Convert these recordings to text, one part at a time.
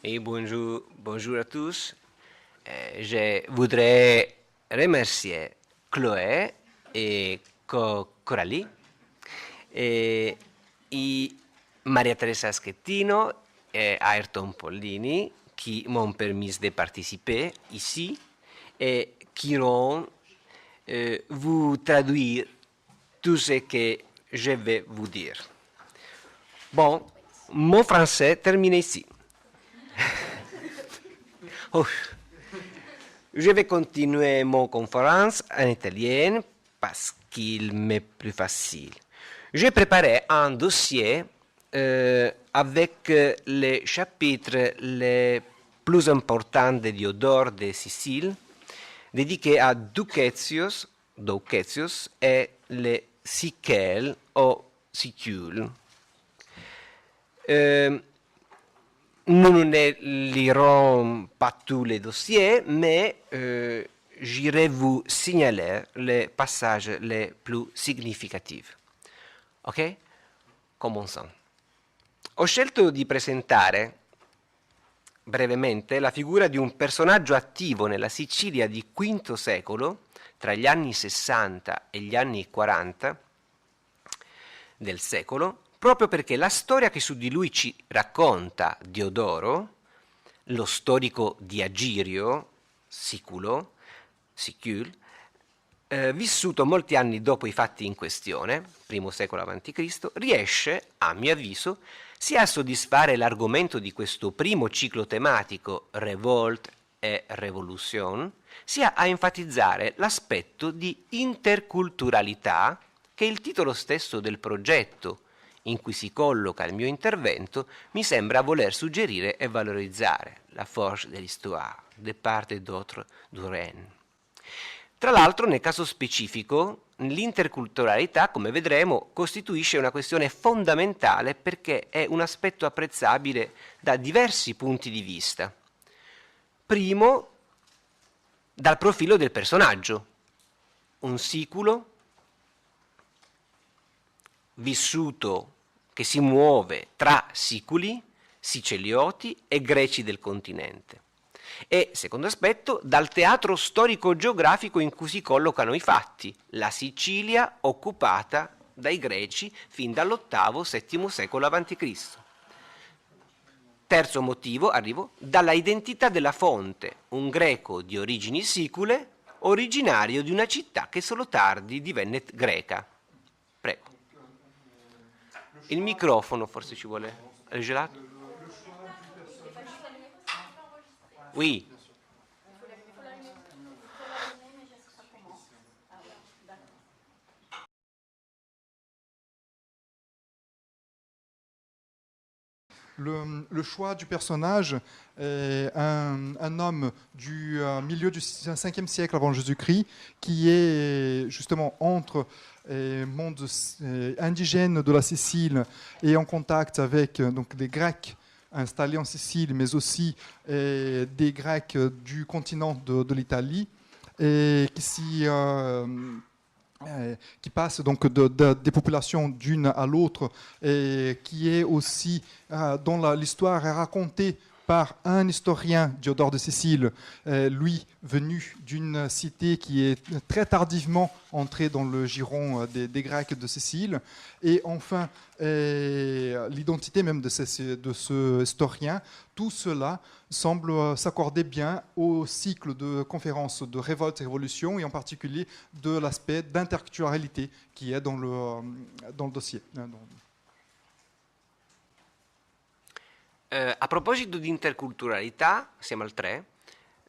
Et bonjour à tous. Je voudrais remercier Chloé et Coralie et Maria Teresa Schettino et Ayrton Pollini qui m'ont permis de participer ici et qui vont vous traduire tout ce que je vais vous dire. Bon, mon français termine ici. Oh. Je vais continuer mon conférence en italien parce qu'il m'est plus facile. J'ai préparé un dossier avec les chapitres les plus importants de Diodore de Sicile, dédiés à Ducetius et les Sichel ou Sicule. Nous ne lirons pas tous les dossiers, mais j'irai vous signaler les passages les plus significatifs. Ok? Commençons. Ho scelto di presentare brevemente la figura di un personaggio attivo nella Sicilia di V secolo, tra gli anni 60 e gli anni 40 del secolo, proprio perché la storia che su di lui ci racconta Diodoro, lo storico di Agirio, Sicule, vissuto molti anni dopo i fatti in questione, I secolo a.C., riesce, a mio avviso, sia a soddisfare l'argomento di questo primo ciclo tematico, Revolt e Revolution, sia a enfatizzare l'aspetto di interculturalità che il titolo stesso del progetto in cui si colloca il mio intervento mi sembra voler suggerire e valorizzare, la force de l'histoire, de part et d'autre du Rhin. Tra l'altro, nel caso specifico, l'interculturalità, come vedremo, costituisce una questione fondamentale perché è un aspetto apprezzabile da diversi punti di vista. Primo, dal profilo del personaggio, un siculo vissuto che si muove tra siculi, sicelioti e greci del continente. E, secondo aspetto, dal teatro storico-geografico in cui si collocano i fatti, la Sicilia occupata dai greci fin dall'VIII-VII secolo a.C. Terzo motivo, arrivo, dalla identità della fonte, un greco di origini sicule, originario di una città che solo tardi divenne greca. Prego. Il microfono forse ci vuole. È gelato? Oui. Le choix du personnage est un homme du milieu du 5e siècle avant Jésus-Christ qui est justement entre monde indigène de la Sicile et en contact avec donc, des Grecs installés en Sicile, mais aussi des Grecs du continent de l'Italie, et qui passe donc des populations d'une à l'autre, et qui est aussi, dont l'histoire est racontée par un historien, Diodore de Sicile, lui venu d'une cité qui est très tardivement entrée dans le giron des Grecs de Sicile. Et enfin, l'identité même de ce historien, tout cela semble s'accorder bien au cycle de conférences de révolte et révolution, et en particulier de l'aspect d'interculturalité qui est dans le dossier. A proposito di interculturalità, siamo al 3,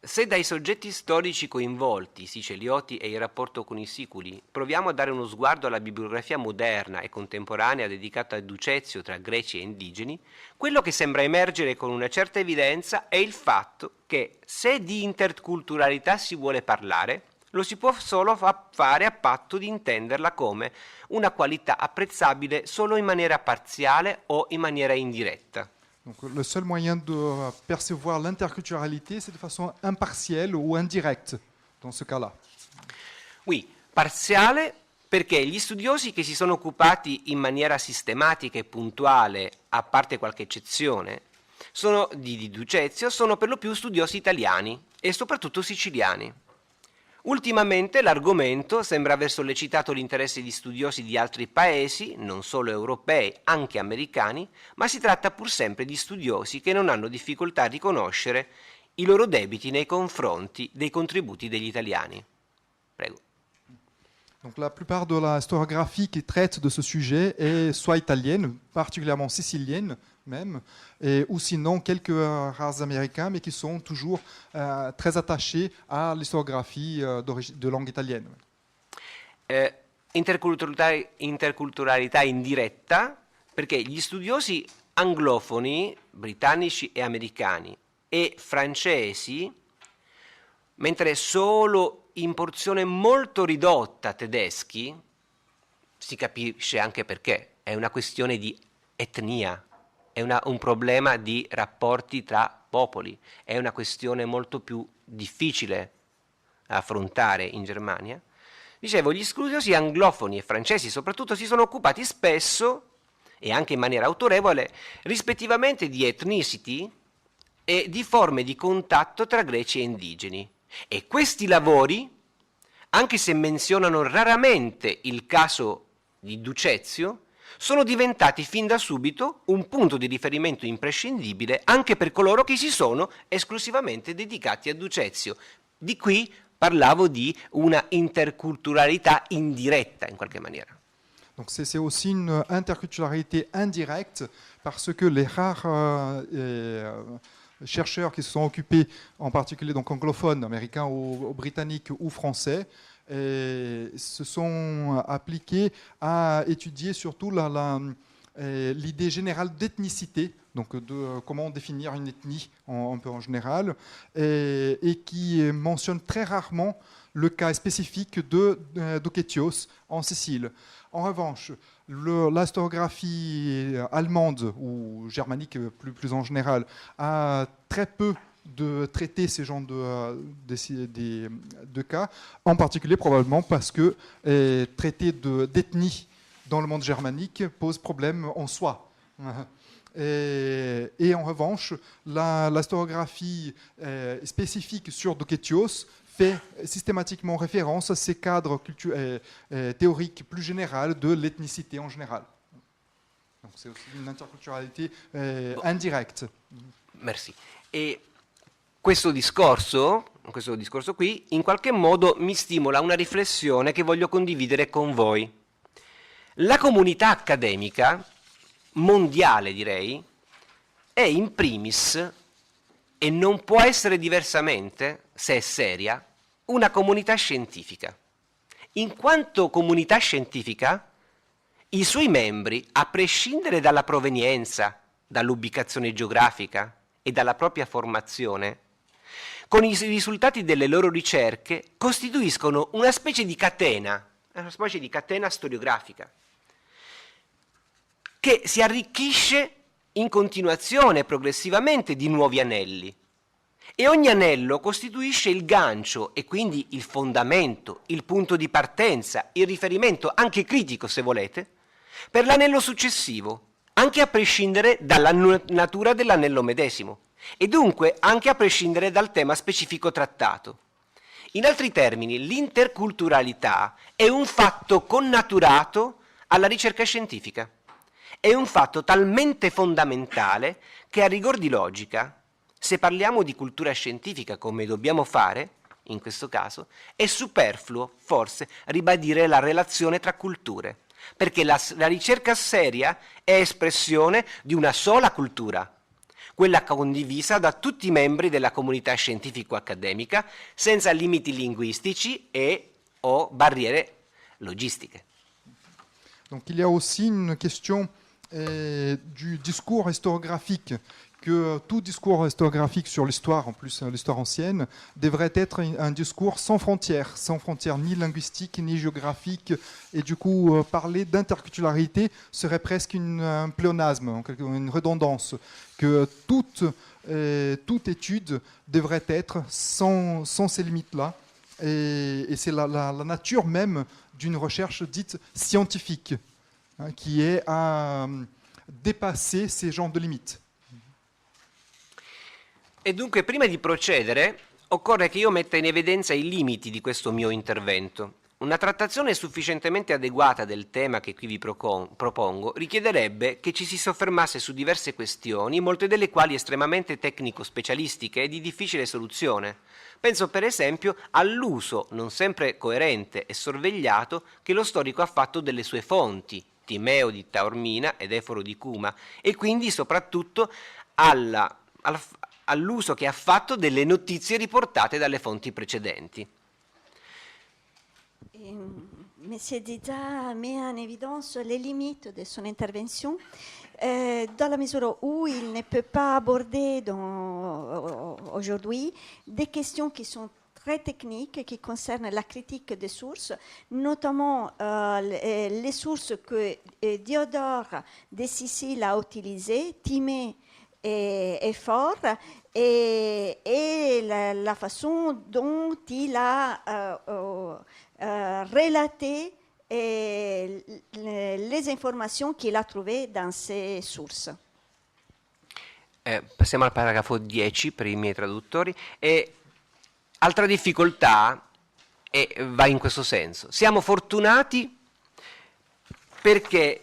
se dai soggetti storici coinvolti, sicelioti e il rapporto con i siculi, proviamo a dare uno sguardo alla bibliografia moderna e contemporanea dedicata a Ducezio tra greci e indigeni, quello che sembra emergere con una certa evidenza è il fatto che se di interculturalità si vuole parlare, lo si può solo fare a patto di intenderla come una qualità apprezzabile solo in maniera parziale o in maniera indiretta. Donc, le seul moyen de percevoir l'interculturalité, c'est de façon impartielle ou indirecte, dans ce cas-là. Oui, parziale perché gli studiosi che si sono occupati in maniera sistematica e puntuale, a parte qualche eccezione, di Ducezio, sono per lo più studiosi italiani e soprattutto siciliani. Ultimamente l'argomento sembra aver sollecitato l'interesse di studiosi di altri paesi, non solo europei, anche americani, ma si tratta pur sempre di studiosi che non hanno difficoltà a riconoscere i loro debiti nei confronti dei contributi degli italiani. Prego. Donc la plupart de la historiographie qui traite de ce sujet est soit italienne, particulièrement sicilienne même, ou sinon quelques rares américains, mais qui sont toujours très attachés à l'historiographie de langue italienne. Interculturalità indiretta, perché gli studiosi anglofoni, britannici e americani, e francesi, mentre solo in porzione molto ridotta tedeschi, si capisce anche perché, è una questione di etnia, è un problema di rapporti tra popoli, è una questione molto più difficile da affrontare in Germania. Dicevo, gli studiosi anglofoni e francesi soprattutto si sono occupati spesso, e anche in maniera autorevole, rispettivamente di ethnicity e di forme di contatto tra greci e indigeni. E questi lavori, anche se menzionano raramente il caso di Ducezio, sono diventati fin da subito un punto di riferimento imprescindibile anche per coloro che si sono esclusivamente dedicati a Ducezio. Di qui parlavo di una interculturalità indiretta in qualche maniera. Donc c'est aussi une interculturalité indirecte parce que les rares chercheurs qui se sont occupés, en particulier donc anglophones, américains ou britanniques ou français, se sont appliqués à étudier surtout l'idée générale d'ethnicité, donc de comment définir une ethnie un peu en général, et qui mentionne très rarement le cas spécifique de Ducetios en Sicile. En revanche, l'historiographie allemande ou germanique plus en général a très peu de traiter ces genres de cas, en particulier probablement parce que traiter d'ethnie dans le monde germanique pose problème en soi. Et en revanche, l'historiographie spécifique sur Ducetios fait systématiquement référence à ces cadres théoriques plus généraux de l'ethnicité en général. Donc c'est aussi une interculturalité indirecte. Merci. E questo discorso qui, in qualche modo mi stimola una riflessione che voglio condividere con voi. La comunità accademica, mondiale direi, è in primis, e non può essere diversamente, se è seria, una comunità scientifica. In quanto comunità scientifica, i suoi membri, a prescindere dalla provenienza, dall'ubicazione geografica e dalla propria formazione, con i risultati delle loro ricerche costituiscono una specie di catena storiografica, che si arricchisce in continuazione progressivamente di nuovi anelli. E ogni anello costituisce il gancio e quindi il fondamento, il punto di partenza, il riferimento, anche critico se volete, per l'anello successivo, anche a prescindere dalla natura dell'anello medesimo, e dunque anche a prescindere dal tema specifico trattato. In altri termini, l'interculturalità è un fatto connaturato alla ricerca scientifica. È un fatto talmente fondamentale che a rigor di logica, se parliamo di cultura scientifica come dobbiamo fare, in questo caso, è superfluo forse ribadire la relazione tra culture, perché la ricerca seria è espressione di una sola cultura, quella condivisa da tutti i membri della comunità scientifico-accademica, senza limiti linguistici o barriere logistiche. Donc il y a aussi une question du discours historiographique, que tout discours historiographique sur l'histoire, en plus l'histoire ancienne, devrait être un discours sans frontières ni linguistiques ni géographiques, et du coup parler d'interculturalité serait presque un pléonasme, une redondance, que toute étude devrait être sans ces limites-là, et c'est la nature même d'une recherche dite scientifique, hein, qui est à dépasser ces genres de limites. E dunque, prima di procedere, occorre che io metta in evidenza i limiti di questo mio intervento. Una trattazione sufficientemente adeguata del tema che qui vi propongo richiederebbe che ci si soffermasse su diverse questioni, molte delle quali estremamente tecnico-specialistiche e di difficile soluzione. Penso per esempio all'uso non sempre coerente e sorvegliato che lo storico ha fatto delle sue fonti, Timeo di Taormina ed Eforo di Cuma, e quindi soprattutto all'uso che ha fatto delle notizie riportate dalle fonti precedenti. Monsieur Diza met en évidence les limites de son intervention, dans la mesure où il ne peut pas aborder aujourd'hui des questions qui sont très techniques, qui concernent la critique des sources, notamment les sources que Diodore de Sicile a utilisées, Timée et Fort, et la façon dont il a relater les informations qu'il a trouvées dans ces sources. Passiamo al paragrafo 10 per i miei traduttori. Altra difficoltà va in questo senso. Siamo fortunati perché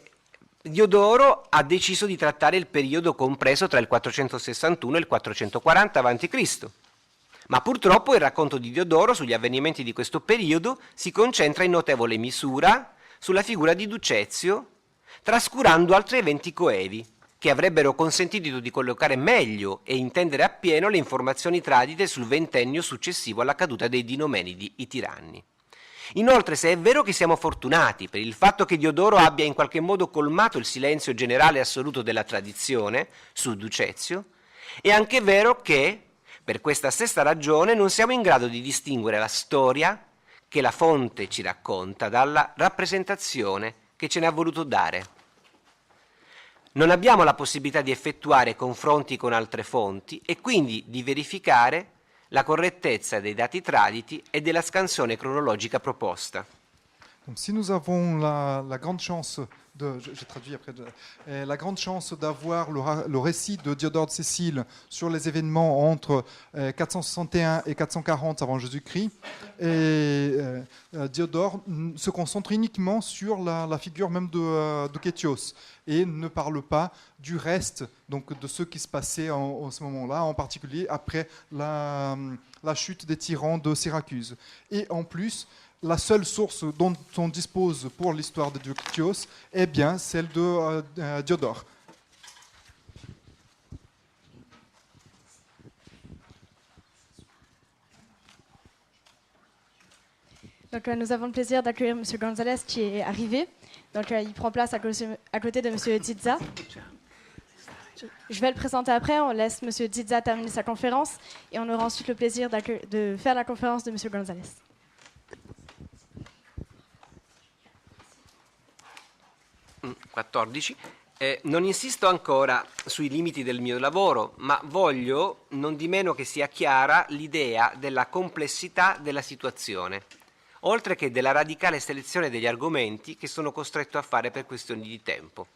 Diodoro ha deciso di trattare il periodo compreso tra il 461 e il 440 a.C., ma purtroppo il racconto di Diodoro sugli avvenimenti di questo periodo si concentra in notevole misura sulla figura di Ducezio, trascurando altri eventi coevi, che avrebbero consentito di collocare meglio e intendere appieno le informazioni tradite sul ventennio successivo alla caduta dei Dinomenidi, i tiranni. Inoltre, se è vero che siamo fortunati per il fatto che Diodoro abbia in qualche modo colmato il silenzio generale assoluto della tradizione su Ducezio, è anche vero che per questa stessa ragione non siamo in grado di distinguere la storia che la fonte ci racconta dalla rappresentazione che ce ne ha voluto dare. Non abbiamo la possibilità di effettuare confronti con altre fonti e quindi di verificare la correttezza dei dati traditi e della scansione cronologica proposta. Donc, si nous avons la grande chance je traduis après, la grande chance d'avoir le récit de Diodore de Sicile sur les événements entre 461 et 440 avant Jésus-Christ, Diodore se concentre uniquement sur la figure même de Kétios et ne parle pas du reste, donc de ce qui se passait en ce moment-là, en particulier après la chute des tyrans de Syracuse. Et en plus, la seule source dont on dispose pour l'histoire de Kétios est bien celle de Diodore. Donc, nous avons le plaisir d'accueillir M. Gonzalez qui est arrivé. Donc, il prend place à côté de M. Diza. Je vais le présenter après. On laisse M. Diza terminer sa conférence et on aura ensuite le plaisir de faire la conférence de M. Gonzalez. Non insisto ancora sui limiti del mio lavoro, ma voglio non di meno che sia chiara l'idea della complessità della situazione, oltre che della radicale selezione degli argomenti che sono costretto a fare per questioni di tempo.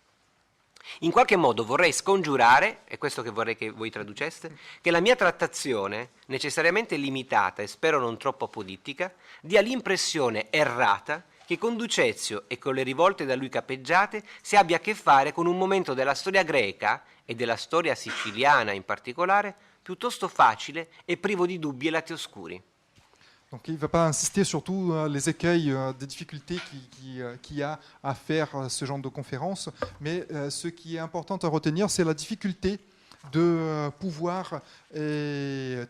In qualche modo vorrei scongiurare, è questo che vorrei che voi traduceste, che la mia trattazione, necessariamente limitata e spero non troppo apodittica, dia l'impressione errata che con Ducezio e con le rivolte da lui capeggiate si abbia a che fare con un momento della storia greca e della storia siciliana in particolare piuttosto facile e privo di dubbi e lati oscuri. Donc il ne va pas insister sur tous les écueils, des difficultés qu'il y a à faire ce genre de conférence, mais ce qui est important à retenir, c'est la difficulté de pouvoir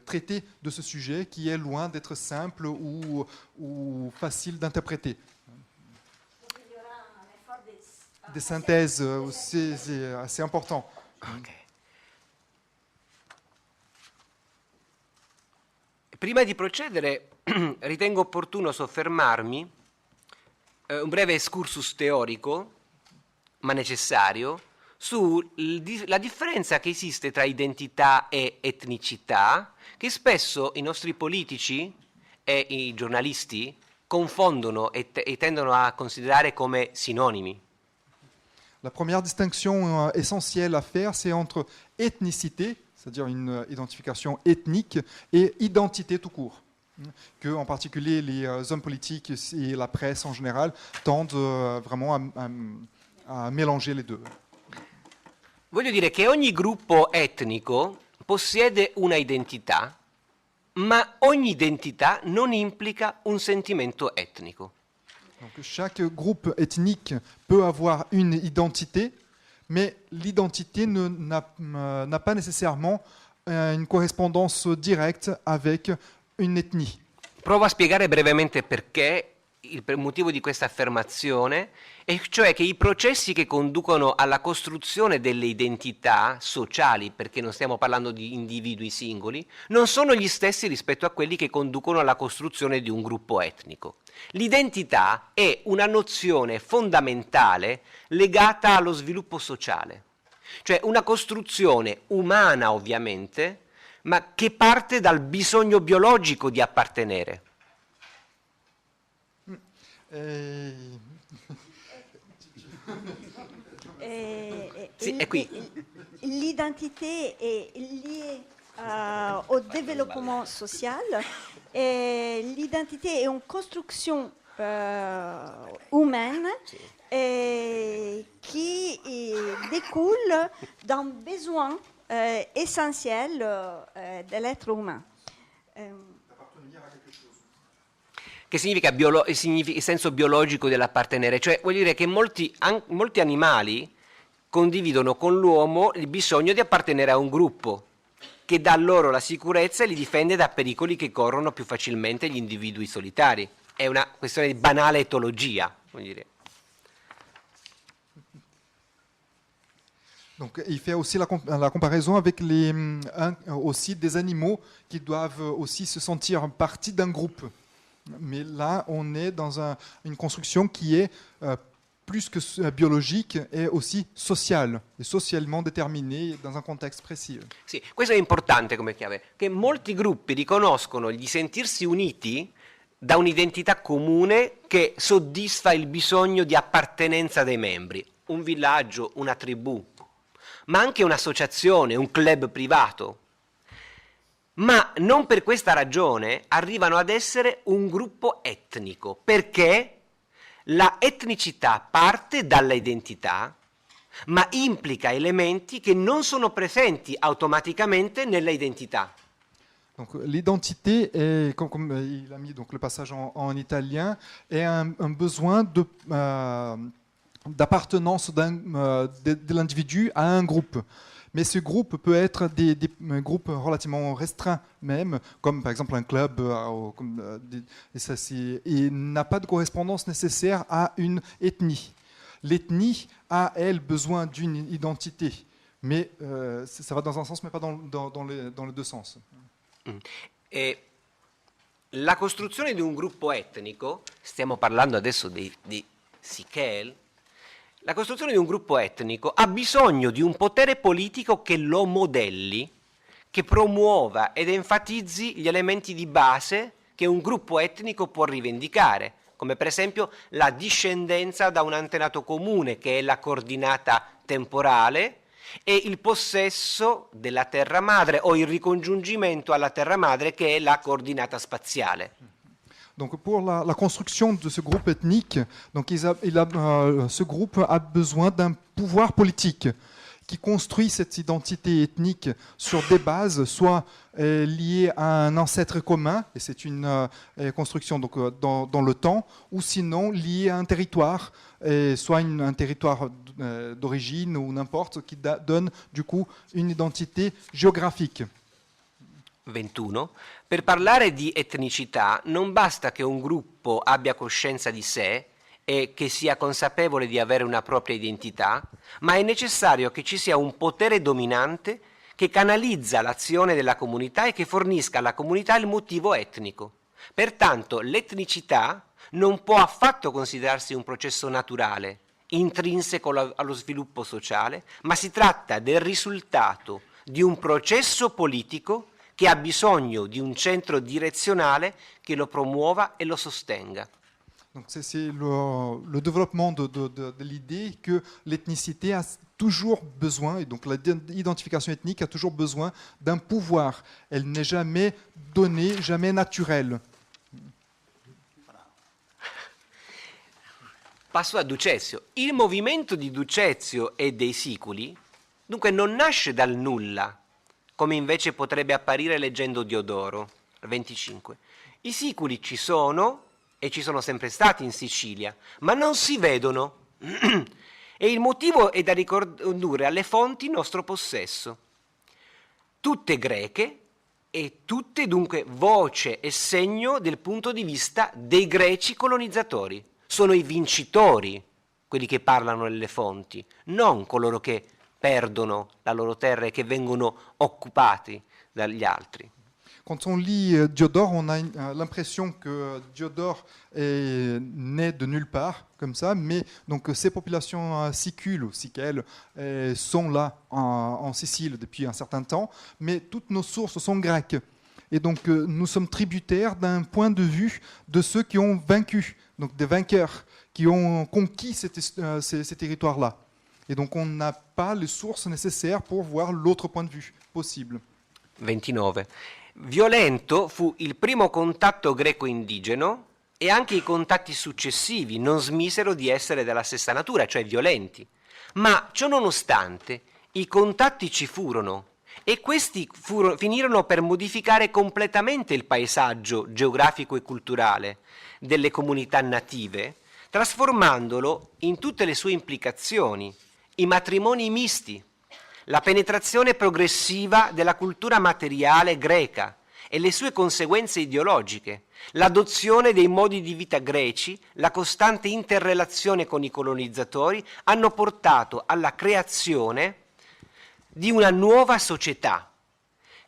traiter de ce sujet qui est loin d'être simple ou facile d'interpréter. Des synthèses, c'est assez important. Okay. Prima di procedere ritengo opportuno soffermarmi un breve excursus teorico, ma necessario, sulla differenza che esiste tra identità e etnicità, che spesso i nostri politici e i giornalisti confondono e tendono a considerare come sinonimi. La première distinction essentielle à faire, c'est entre ethnicité, c'est-à-dire une identification ethnique, et identité tout court. Que, en particulier, les hommes politiques et la presse en général tendent vraiment à mélanger les deux. Voglio dire che ogni gruppo etnico possiede una identità, ma ogni identità non implica un sentimento etnico. Donc, chaque groupe ethnique peut avoir une identité, mais l'identité n'a pas nécessairement une correspondance directe avec une ethnie. Provo a spiegare brevemente perché, il motivo di questa affermazione, e cioè che i processi che conducono alla costruzione delle identità sociali, perché non stiamo parlando di individui singoli, non sono gli stessi rispetto a quelli che conducono alla costruzione di un gruppo etnico. L'identità è una nozione fondamentale legata allo sviluppo sociale, cioè una costruzione umana ovviamente, ma che parte dal bisogno biologico di appartenere. Sì, è qui. L'identité est liée au développement social. Et l'identité est une construction humaine qui découle d'un besoin essentiel de l'être humain. Che significa il senso biologico dell'appartenere, cioè vuol dire che molti animali condividono con l'uomo il bisogno di appartenere a un gruppo che dà loro la sicurezza e li difende da pericoli che corrono più facilmente gli individui solitari. È una questione di banale etologia, vuol dire. Donc, il fait aussi la comparaison avec aussi des animaux qui doivent aussi se sentir partie d'un groupe. Mais là, on est dans une construction qui est plus que biologique et aussi sociale, et socialement déterminée dans un contexte précis. Sì, questo è importante come chiave, che molti gruppi riconoscono di sentirsi uniti da un'identità comune che soddisfa il bisogno di appartenenza dei membri, un villaggio, una tribù, ma anche un'associazione, un club privato. Ma non per questa ragione arrivano ad essere un gruppo etnico, perché la etnicità parte dalla identità, ma implica elementi che non sono presenti automaticamente nella identità. Donc, l'identité, est, comme il a mis donc, le passage en italien, est un besoin d'appartenance de l'individu à un groupe. Mais ce groupe peut être des groupes relativement restreints même, comme par exemple un club, et n'a pas de correspondance nécessaire à une ethnie. L'ethnie a, elle, besoin d'une identité, mais ça va dans un sens, mais pas dans les deux sens. E la costruzione di un gruppo etnico, stiamo parlando adesso di Sichel, la costruzione di un gruppo etnico ha bisogno di un potere politico che lo modelli, che promuova ed enfatizzi gli elementi di base che un gruppo etnico può rivendicare, come per esempio la discendenza da un antenato comune, che è la coordinata temporale, e il possesso della terra madre o il ricongiungimento alla terra madre, che è la coordinata spaziale. Donc pour la construction de ce groupe ethnique, donc ce groupe a besoin d'un pouvoir politique qui construit cette identité ethnique sur des bases soit liées à un ancêtre commun, et c'est une construction donc, dans le temps, ou sinon liées à un territoire, soit un territoire d'origine ou n'importe, qui donne du coup une identité géographique. 21. Per parlare di etnicità non basta che un gruppo abbia coscienza di sé e che sia consapevole di avere una propria identità, ma è necessario che ci sia un potere dominante che canalizza l'azione della comunità e che fornisca alla comunità il motivo etnico. Pertanto l'etnicità non può affatto considerarsi un processo naturale, intrinseco allo sviluppo sociale, ma si tratta del risultato di un processo politico che ha bisogno di un centro direzionale che lo promuova e lo sostenga. Donc c'est le développement de l'idée que l'ethnicité a toujours besoin, et donc l'identification ethnique a toujours besoin d'un pouvoir. Elle n'est jamais donnée, jamais naturelle. Passo a Ducezio. Il movimento di Ducezio e dei Siculi, dunque, non nasce dal nulla, come invece potrebbe apparire leggendo Diodoro, 25. I Siculi ci sono e ci sono sempre stati in Sicilia, ma non si vedono. E il motivo è da ricondurre alle fonti in nostro possesso. Tutte greche e tutte dunque voce e segno del punto di vista dei greci colonizzatori. Sono i vincitori quelli che parlano nelle fonti, non coloro che perdono la loro terra e che vengono occupati dagli altri. Quand on lit Diodore, on a l'impression que Diodore est né de nulle part, comme ça, mais donc ces populations sicules ou siquelles sont là en Sicile depuis un certain temps, mais toutes nos sources sont grecques. Et donc nous sommes tributaires d'un point de vue de ceux qui ont vaincu, donc des vainqueurs qui ont conquis ces territoires-là. Et donc on n'a pas les sources nécessaires pour voir l'autre point de vue possible. 29. Violento fu il primo contatto greco-indigeno e anche i contatti successivi non smisero di essere della stessa natura, cioè violenti. Ma ciò nonostante i contatti ci furono e questi finirono per modificare completamente il paesaggio geografico e culturale delle comunità native, trasformandolo in tutte le sue implicazioni, i matrimoni misti, la penetrazione progressiva della cultura materiale greca e le sue conseguenze ideologiche, l'adozione dei modi di vita greci, la costante interrelazione con i colonizzatori hanno portato alla creazione di una nuova società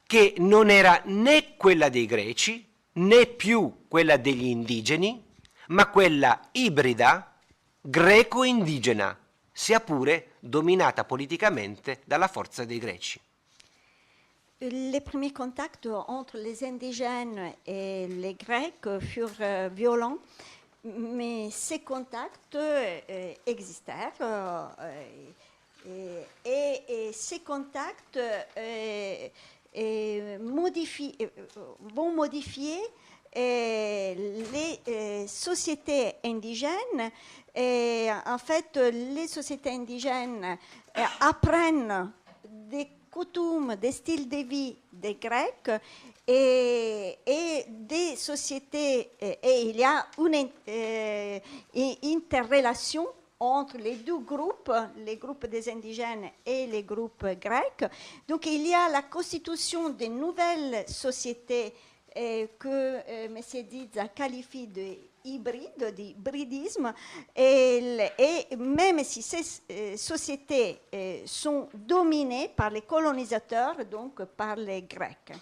che non era né quella dei greci né più quella degli indigeni, ma quella ibrida greco-indigena, sia pure dominata politicamente dalla forza dei greci. Les premiers contacts entre les indigènes et les Grecs furent violents, mais ces contacts existèrent et ces contacts vont modifier les sociétés indigènes. Et en fait, les sociétés indigènes apprennent des coutumes, des styles de vie des Grecs et des sociétés, et il y a une interrelation entre les deux groupes, les groupes des indigènes et les groupes grecs. Donc il y a la constitution de nouvelles sociétés que M. Dizza qualifie de hybride, d'hybridisme, et même si ces sociétés sont dominées par les colonisateurs, donc par les Grecs.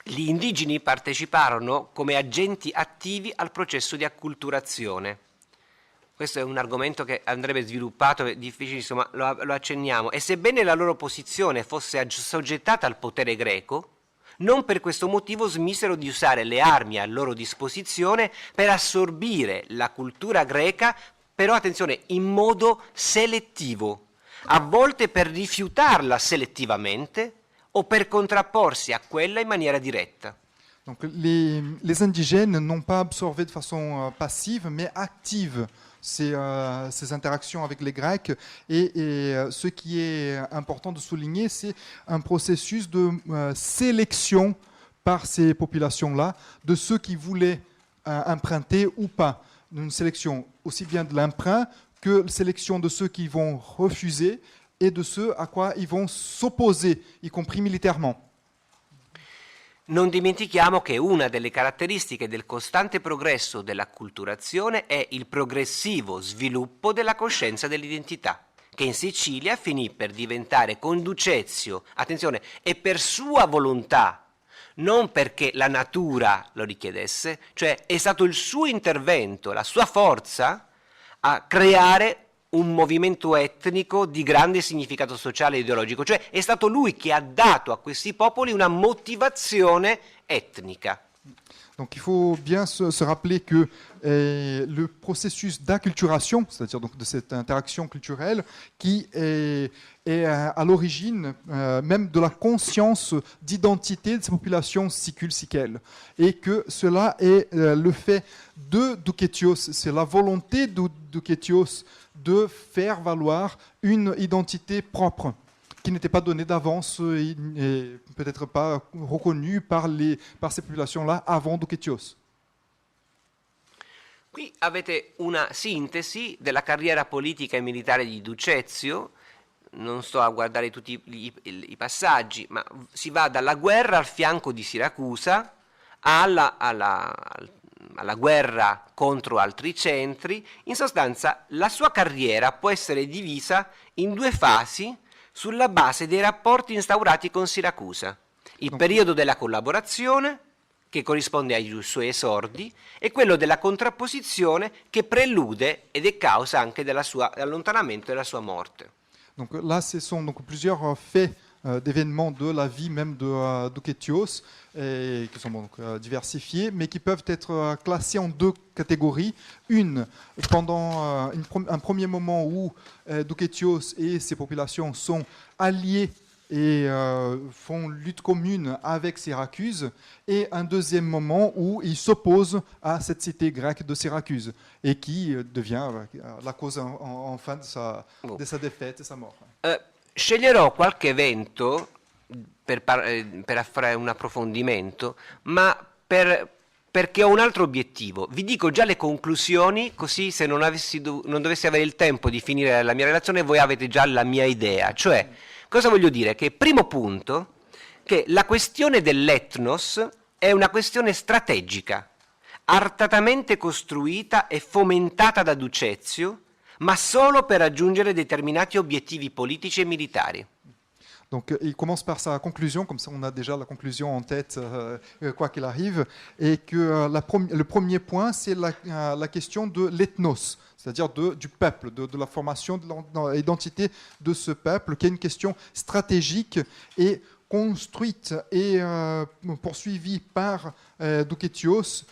Gli indigeni parteciparono come agenti attivi al processo di acculturazione. Questo è un argomento che andrebbe sviluppato, è difficile, insomma, lo accenniamo. E sebbene la loro posizione fosse assoggettata al potere greco, non per questo motivo smisero di usare le armi a loro disposizione per assorbire la cultura greca, però attenzione, in modo selettivo, a volte per rifiutarla selettivamente o per contrapporsi a quella in maniera diretta. Donc les indigènes n'ont pas absorbé de façon passive, mais active ces interactions avec les Grecs. Et ce qui est important de souligner, c'est un processus de sélection par ces populations-là de ceux qui voulaient emprunter ou pas. Une sélection aussi bien de l'emprunt que la sélection de ceux qui vont refuser et de ceux à quoi ils vont s'opposer, y compris militairement. Non dimentichiamo che una delle caratteristiche del costante progresso dell'acculturazione è il progressivo sviluppo della coscienza dell'identità, che in Sicilia finì per diventare con Ducezio, attenzione, e per sua volontà, non perché la natura lo richiedesse, cioè è stato il suo intervento, la sua forza a creare un movimento etnico di grande significato sociale e ideologico, cioè è stato lui che ha dato a questi popoli una motivazione etnica. Donc il faut bien se rappeler que le processus d'acculturation, c'est-à-dire donc de cette interaction culturelle, qui est à l'origine même de la conscience d'identité de ces populations sicules-siquelles. Et que cela est le fait de Doukétios, c'est la volonté de Doukétios de faire valoir une identité propre, qui n'était pas donnée d'avance et peut-être pas reconnue par ces popolations-là avant Doukétios. Qui avete una sintesi della carriera politica e militare di Ducezio. Non sto a guardare tutti i passaggi, ma si va dalla guerra al fianco di Siracusa alla guerra contro altri centri. In sostanza, la sua carriera può essere divisa in due fasi sulla base dei rapporti instaurati con Siracusa. Il periodo della collaborazione, che corrisponde ai suoi esordi, e quello della contrapposizione, che prelude ed è causa anche del suo allontanamento e della sua morte. Donc là, ce sont donc plusieurs faits d'événements de la vie même de Doukétios, qui sont donc diversifiés, mais qui peuvent être classés en deux catégories. Une, pendant un premier moment où Doukétios et ses populations sont alliés et font lutte commune avec Syracuse, et un deuxième moment où ils s'opposent à cette cité grecque de Syracuse, et qui devient la cause enfin de sa défaite et sa mort. Sceglierò qualche evento per fare un approfondimento, ma perché ho un altro obiettivo. Vi dico già le conclusioni, così se non dovessi avere il tempo di finire la mia relazione, voi avete già la mia idea. Cioè, cosa voglio dire? Che primo punto, che la questione dell'etnos è una questione strategica, artatamente costruita e fomentata da Ducezio, ma solo per raggiungere determinati obiettivi politici e militari. Donc il commence par sa conclusion, comme ça on a déjà la conclusion en tête, quoi qu'il arrive, et que le premier point, c'est la question de l'ethnos, c'est-à-dire du peuple, de la formation, de l'identité de ce peuple, qui est une question stratégique et construite et poursuivie par Doukétios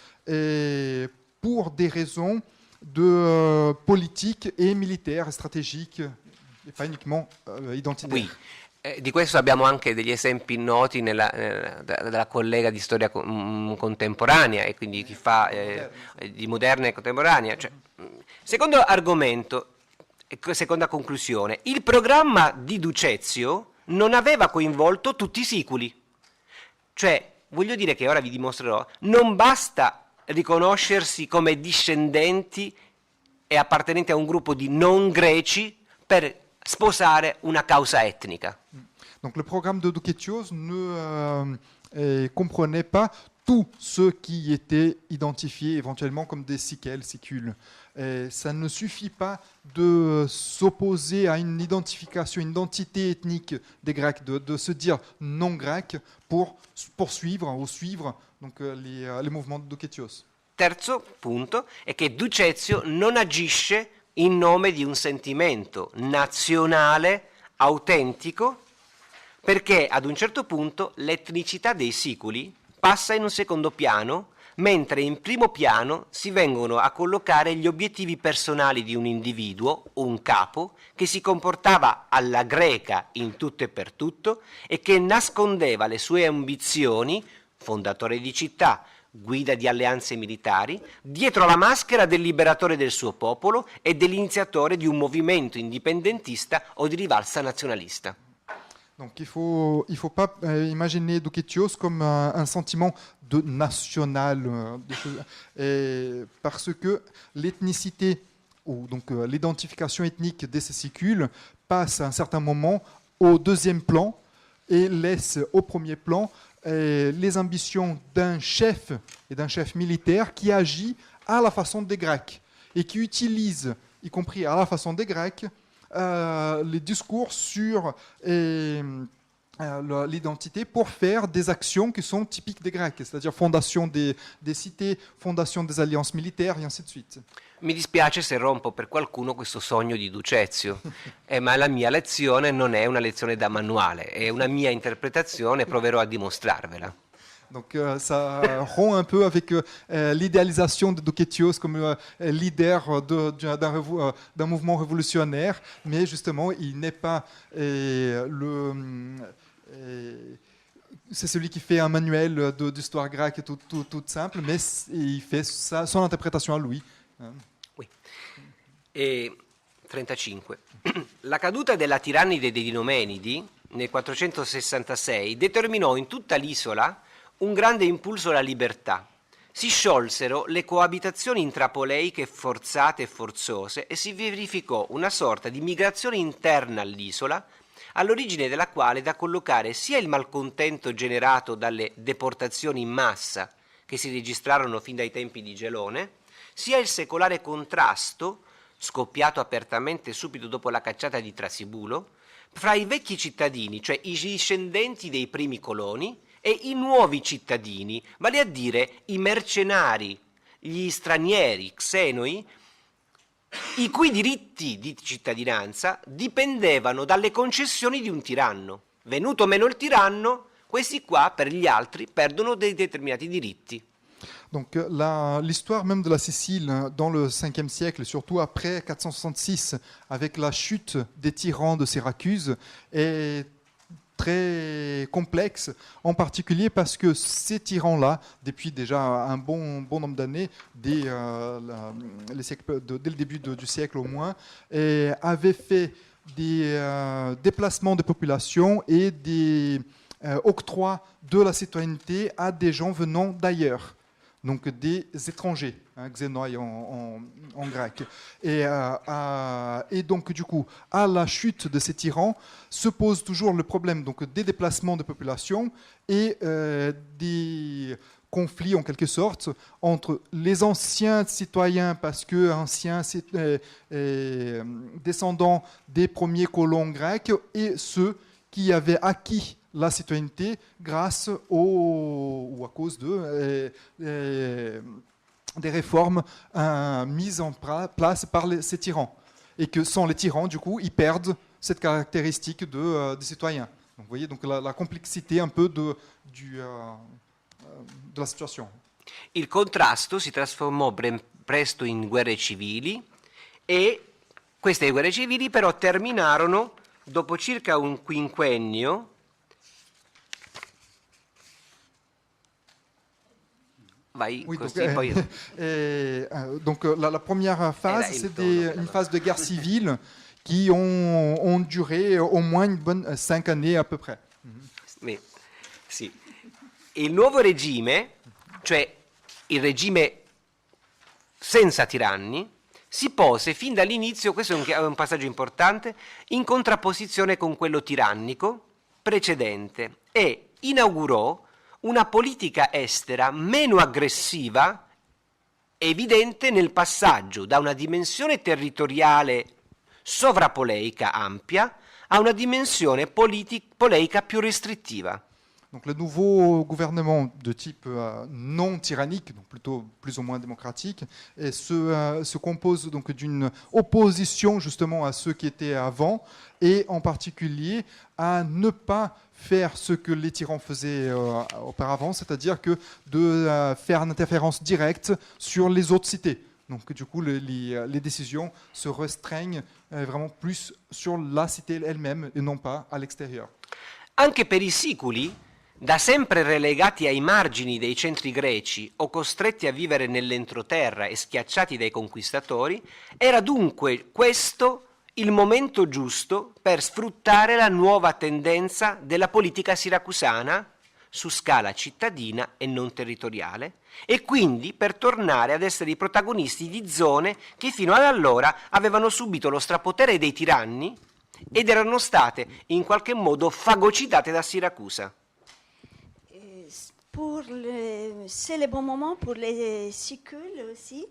pour des raisons de politique et militaire, stratégique, et pas uniquement identitaire. Oui. Di questo abbiamo anche degli esempi noti dalla collega di storia contemporanea e quindi chi fa di moderna e contemporanea. Cioè, secondo argomento, seconda conclusione, il programma di Ducezio non aveva coinvolto tutti i siculi. Cioè, voglio dire che ora vi dimostrerò, non basta riconoscersi come discendenti e appartenenti a un gruppo di non greci per sposare una causa etnica. Donc le programme de Doukétios ne comprenait pas tous ceux qui étaient identifiés éventuellement comme des sicules. Ça ne suffit pas de s'opposer à une identification, une identité ethnique des Grecs, de se dire non grec pour poursuivre ou suivre donc, les mouvements de Doukétios. Terzo punto è che Ducezio non agisce in nome di un sentimento nazionale autentico, perché ad un certo punto l'etnicità dei siculi passa in un secondo piano, mentre in primo piano si vengono a collocare gli obiettivi personali di un individuo, un capo, che si comportava alla greca in tutto e per tutto e che nascondeva le sue ambizioni, fondatore di città, guida di alleanze militari, dietro la maschera del liberatore del suo popolo e dell'iniziatore di un movimento indipendentista o di rivalsa nazionalista. Donc il faut pas imaginer Doukétios comme un sentiment de national, parce que l'ethnicité ou donc l'identification ethnique de ces sicules passe à un certain moment au deuxième plan et laisse au premier plan les ambitions d'un chef et d'un chef militaire qui agit à la façon des Grecs et qui utilise, y compris à la façon des Grecs, les discours sur l'identité pour faire des actions qui sont typiques des Grecs, c'est-à-dire fondation des cités, fondation des alliances militaires et ainsi de suite. Mi dispiace se rompo per qualcuno questo sogno di Ducezio, ma la mia lezione non è una lezione da manuale, è una mia interpretazione, proverò a dimostrarvela. Donc ça rompt un peu avec l'idéalisation de Ducetios comme leader d'un mouvement révolutionnaire, mais justement il n'est pas c'est celui qui fait un manuel d'histoire grecque tout simple, mais il fait son interprétation à lui. Oui. E 35. La caduta della tirannide dei Dinomenidi nel 466 determinò in tutta l'isola un grande impulso alla libertà. Si sciolsero le coabitazioni intrapoleiche forzate e forzose e si verificò una sorta di migrazione interna all'isola, all'origine della quale da collocare sia il malcontento generato dalle deportazioni in massa che si registrarono fin dai tempi di Gelone, sia il secolare contrasto, scoppiato apertamente subito dopo la cacciata di Trasibulo, fra i vecchi cittadini, cioè i discendenti dei primi coloni, e i nuovi cittadini, vale a dire i mercenari, gli stranieri, xenoi, i cui diritti di cittadinanza dipendevano dalle concessioni di un tiranno. Venuto meno il tiranno, questi qua, per gli altri, perdono dei determinati diritti. Donc l'histoire même de la Sicile dans le 5e siècle, surtout après 466, avec la chute des tyrans de Syracuse, est très complexe, en particulier parce que ces tyrans-là, depuis déjà un bon nombre d'années, dès le début du siècle au moins, avaient fait des déplacements de population et des octrois de la citoyenneté à des gens venant d'ailleurs. Donc des étrangers, xénoi en grec. Et donc du coup, à la chute de ces tyrans, se pose toujours le problème donc, des déplacements de population et des conflits en quelque sorte entre les anciens citoyens, parce que anciens descendants des premiers colons grecs, et ceux qui avaient acquis la citoyenneté grâce ou à cause des réformes mises en place par ces tyrans. Et que sans les tyrans, du coup, ils perdent cette caractéristique des citoyens. Donc, vous voyez donc la complexité un peu de la situation. Il contrasto si trasformò presto in guerre civili e queste guerre civili però terminarono dopo circa un quinquennio. Vai, oui, così, poi... donc la première phase, c'est une phase de guerre civile qui ont duré au moins une bonne 5 années à peu près. Sì. Il nuovo regime, cioè il regime senza tiranni, si pose fin dall'inizio, questo è un passaggio importante, in contrapposizione con quello tirannico precedente e inaugurò una politica estera meno aggressiva, evidente nel passaggio da una dimensione territoriale sovrapoleica ampia a una dimensione poleica più restrittiva. Donc le nouveau gouvernement de type non tyrannique, donc plutôt plus ou moins démocratique, se compose donc d'une opposition justement à ceux qui étaient avant, et en particulier à ne pas faire ce que les tyrans faisaient auparavant, c'est-à-dire que de faire une interférence directe sur les autres cités. Donc du coup, les décisions se restreignent vraiment plus sur la cité elle-même et non pas à l'extérieur. Anche per i siculi, da sempre relegati ai margini dei centri greci o costretti a vivere nell'entroterra e schiacciati dai conquistatori, era dunque questo il momento giusto per sfruttare la nuova tendenza della politica siracusana su scala cittadina e non territoriale, e quindi per tornare ad essere i protagonisti di zone che fino ad allora avevano subito lo strapotere dei tiranni ed erano state in qualche modo fagocitate da Siracusa. C'est le bon moment pour les sicules aussi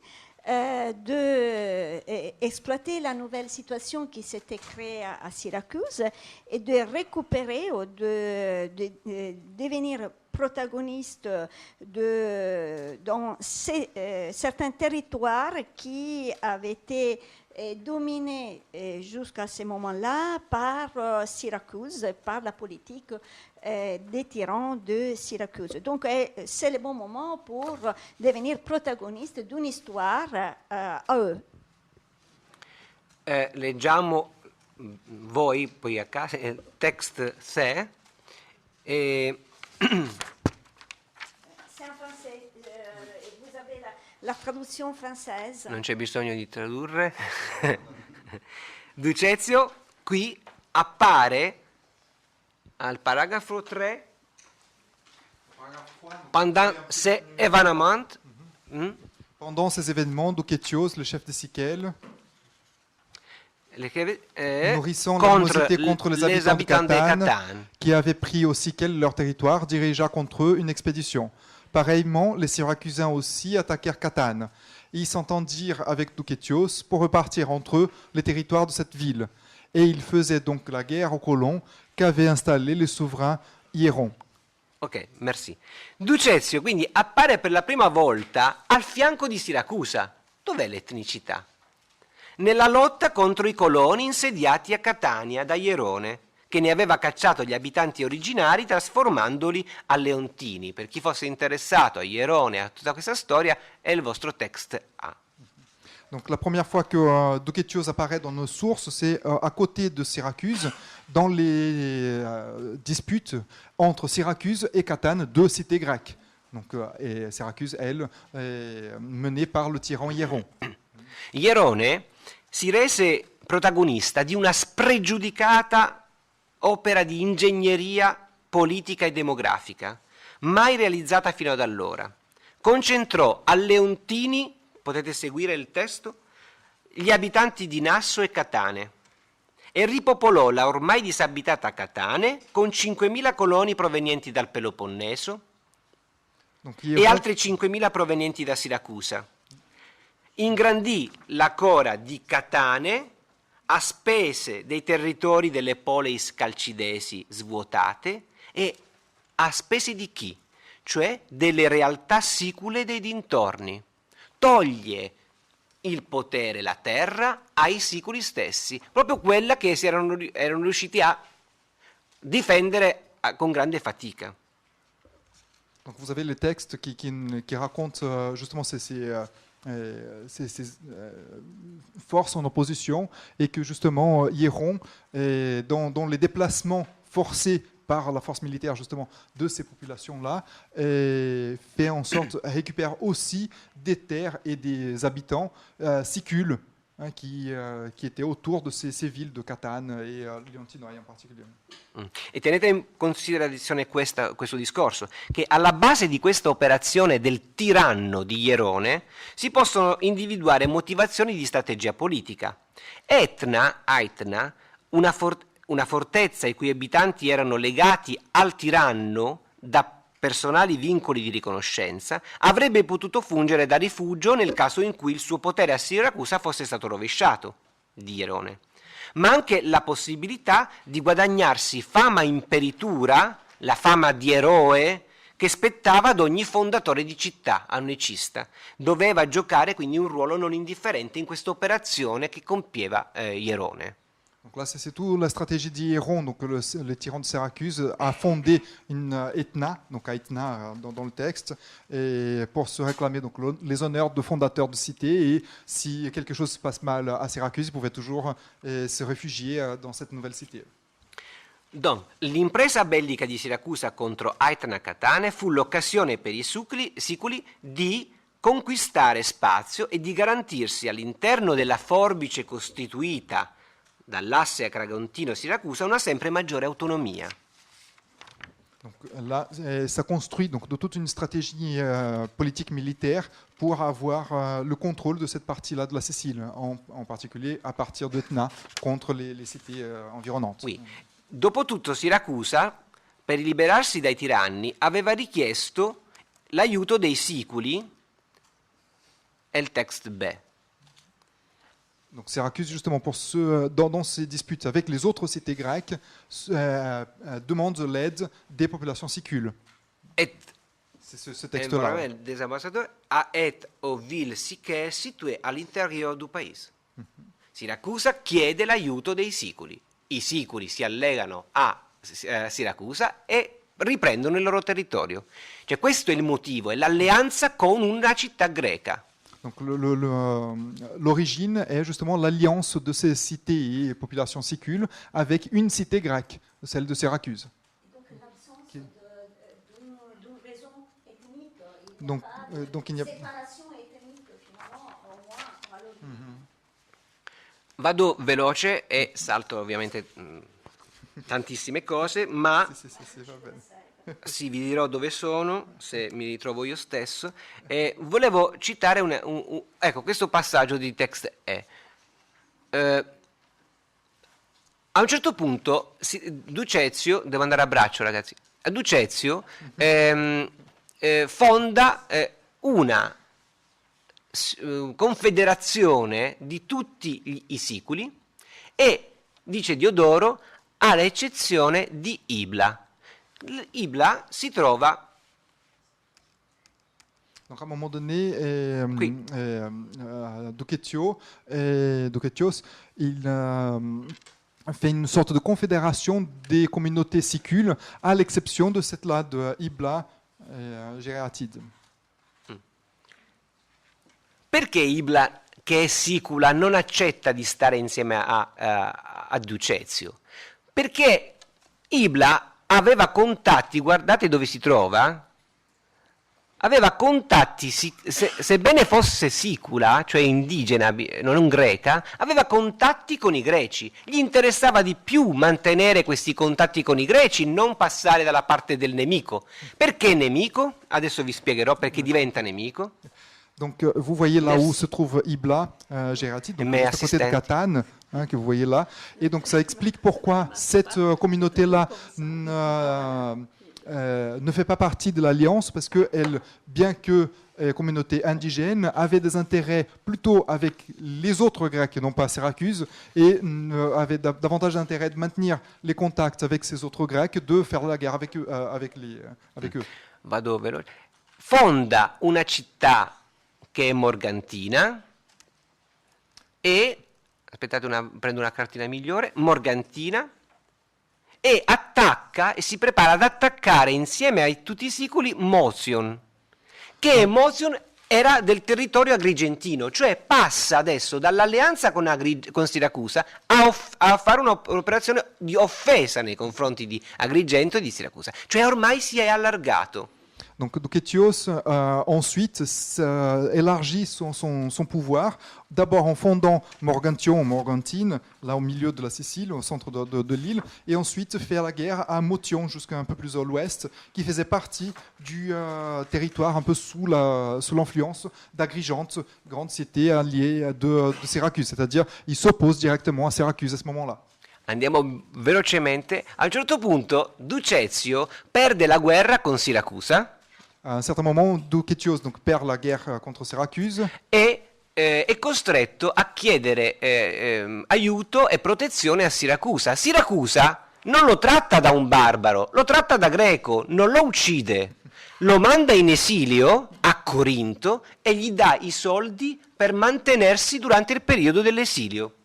exploiter la nouvelle situation qui s'était créée à Syracuse et de récupérer ou de devenir protagoniste dans certains territoires qui avaient été dominés jusqu'à ce moment-là par Syracuse, par la politique des tyrans de Syracuse. Donc c'est le bon moment pour devenir protagoniste d'une histoire à eux. Leggiamo voi poi a casa il text 6 e C'est en français, vous avez la traduzione française. non c'è bisogno di tradurre. Ducezio qui appare al paragrafo 3 pendant ces événements. Pendant ces événements, Doukétios, le chef de Sikel, nourrissant l'animosité contre les habitants de Catane, qui avaient pris au Sikel leur territoire, dirigea contre eux une expédition. Pareillement, les Syracusains aussi attaquèrent Catane. Ils s'entendirent avec Doukétios pour repartir entre eux les territoires de cette ville. Et ils faisaient donc la guerre aux colons qu'avaient installés les souverains Hieron. Ok, merci. Ducezio quindi appare per la prima volta al fianco di Siracusa. Dov'è l'etnicità? Nella lotta contro i coloni insediati a Catania da Ierone, che ne aveva cacciato gli abitanti originari trasformandoli a leontini. Per chi fosse interessato a Ierone, a tutta questa storia, è il vostro text A. Donc la première fois que Doukétios apparaît dans nos sources, c'est à côté de Syracuse, dans les disputes entre Syracuse et Catane, deux cités grecques. Donc, et Syracuse, elle, est menée par le tyran Hieron. Ierone si rese protagonista di una spregiudicata opera di ingegneria politica e demografica, mai realizzata fino ad allora. Concentrò a Leontini, potete seguire il testo, gli abitanti di Nasso e Catane e ripopolò la ormai disabitata Catane con 5.000 coloni provenienti dal Peloponneso e altri 5.000 provenienti da Siracusa. Ingrandì la cora di Catane a spese dei territori delle poleis calcidesi svuotate e a spese di chi? Cioè delle realtà sicule dei dintorni. Toglie il potere, la terra, ai siculi stessi, proprio quella che erano riusciti a difendere con grande fatica. Donc vous avez le texte qui raconte justement ces forces en opposition et que justement Hieron, dans les déplacements forcés par la force militaire justement de ces populations-là, fait en sorte, récupère aussi des terres et des habitants sicules qui étaient autour de ces villes de Catane et Leontinois en particolare. E tenete in considerazione questo discorso, che alla base di questa operazione del tiranno di Ierone si possono individuare motivazioni di strategia politica. Aetna, una fortezza i cui abitanti erano legati al tiranno da personali vincoli di riconoscenza, avrebbe potuto fungere da rifugio nel caso in cui il suo potere a Siracusa fosse stato rovesciato di Ierone, ma anche la possibilità di guadagnarsi fama imperitura, la fama di eroe, che spettava ad ogni fondatore di città annecista. Doveva giocare quindi un ruolo non indifferente in questa operazione che compieva Ierone. Donc là, c'est toute la stratégie d'Hieron, donc le tyran de Syracuse, a fondé une Aetna, donc Aetna dans le texte, et pour se réclamer donc les honneurs de fondateur de cité. Et si quelque chose se passe mal à Syracuse, il pouvait toujours se réfugier dans cette nouvelle cité. Donc, l'impresa bellica di Siracusa contro Aetna Catane fu l'occasione per i siculi di conquistare spazio e di garantirsi all'interno della forbice costituita dall'asse Acragontino-Siracusa una sempre maggiore autonomia. Donc là, ça construit donc de toute une stratégie politique militaire pour avoir le contrôle de cette partie-là de la Sicile, en particulier à partir d'Etna contre les cités environnantes. Oui. Dopotutto Siracusa, per liberarsi dai tiranni, aveva richiesto l'aiuto dei siculi, è il text B. Donc Syracuse, justement, dans ces disputes avec les autres cités grecques, demande l'aide des populations sicules. Et C'est ce texte-là. des ambassadeurs a et o ville siché situé all'interior du paese. Siracusa chiede l'aiuto dei siculi. I siculi si allegano a Siracusa e riprendono il loro territorio. Cioè questo è il motivo, è l'alleanza con una città greca. Donc l'origine est justement l'alliance de ces cités et populations sicules avec une cité grecque, celle de Syracuse. Donc l'absence d'une raison ethnique, Donc il n'y a séparation ethnique finalement, au moins à l'origine. Vado veloce e salto ovviamente tantissime cose, ma Sì, va bene. sì, vi dirò dove sono, se mi ritrovo io stesso. E volevo citare ecco, questo passaggio di text è. A un certo punto Ducezio, devo andare a braccio ragazzi, Ducezio fonda una confederazione di tutti i siculi e, dice Diodoro, all'eccezione di Ibla. Ibla si trova Donc à un moment donné, Qui. Ducetios, il fait une sorte de confédération des communautés sicules, à l'exception de cette-là, de Ibla et Gératide. Perché Ibla, che è sicula, non accetta di stare insieme a Ducezio? Perché Ibla aveva contatti, guardate dove si trova, aveva contatti, sebbene fosse sicula, cioè indigena, non greca, aveva contatti con i greci. Gli interessava di più mantenere questi contatti con i greci, non passare dalla parte del nemico. Perché nemico? Adesso vi spiegherò perché diventa nemico. Donc vous voyez là où se trouve Ibla, Gératide, donc Mes juste à côté de assistants. Catane, que vous voyez là. Et donc ça explique pourquoi cette communauté-là ne fait pas partie de l'Alliance, parce qu'elle, bien que communauté indigène, avait des intérêts plutôt avec les autres Grecs, et non pas Syracuse, et avait davantage d'intérêt de maintenir les contacts avec ces autres Grecs, de faire la guerre avec eux. Vado veloce. Fonda una città che è morgantina e, aspettate, prendo una cartina migliore, morgantina, e attacca e si prepara ad attaccare insieme a tutti i siculi Motion, che Motion era del territorio agrigentino, cioè passa adesso dall'alleanza con Siracusa a fare un'operazione di offesa nei confronti di Agrigento e di Siracusa, cioè ormai si è allargato. Donc Ducetios ensuite élargit son pouvoir, d'abord en fondant Morgantion, Morgantine, là au milieu de la Sicile, au centre de l'île, et ensuite faire la guerre à Motion, jusqu'à un peu plus à l'ouest, qui faisait partie du territoire un peu sous l'influence d'Agrigente, grande cité alliée de Syracuse, c'est-à-dire il s'oppose directement à Syracuse à ce moment-là. Andiamo velocemente. A un certo punto Ducezio perde la guerra con Siracusa. À un certain moment, Ducetios donc, perd la guerre contre Syracuse E è costretto a chiedere aiuto e protezione a Siracusa. Siracusa non lo tratta da un barbaro, lo tratta da greco, non lo uccide. Lo manda in esilio a Corinto e gli dà i soldi per mantenersi durante il periodo dell'esilio.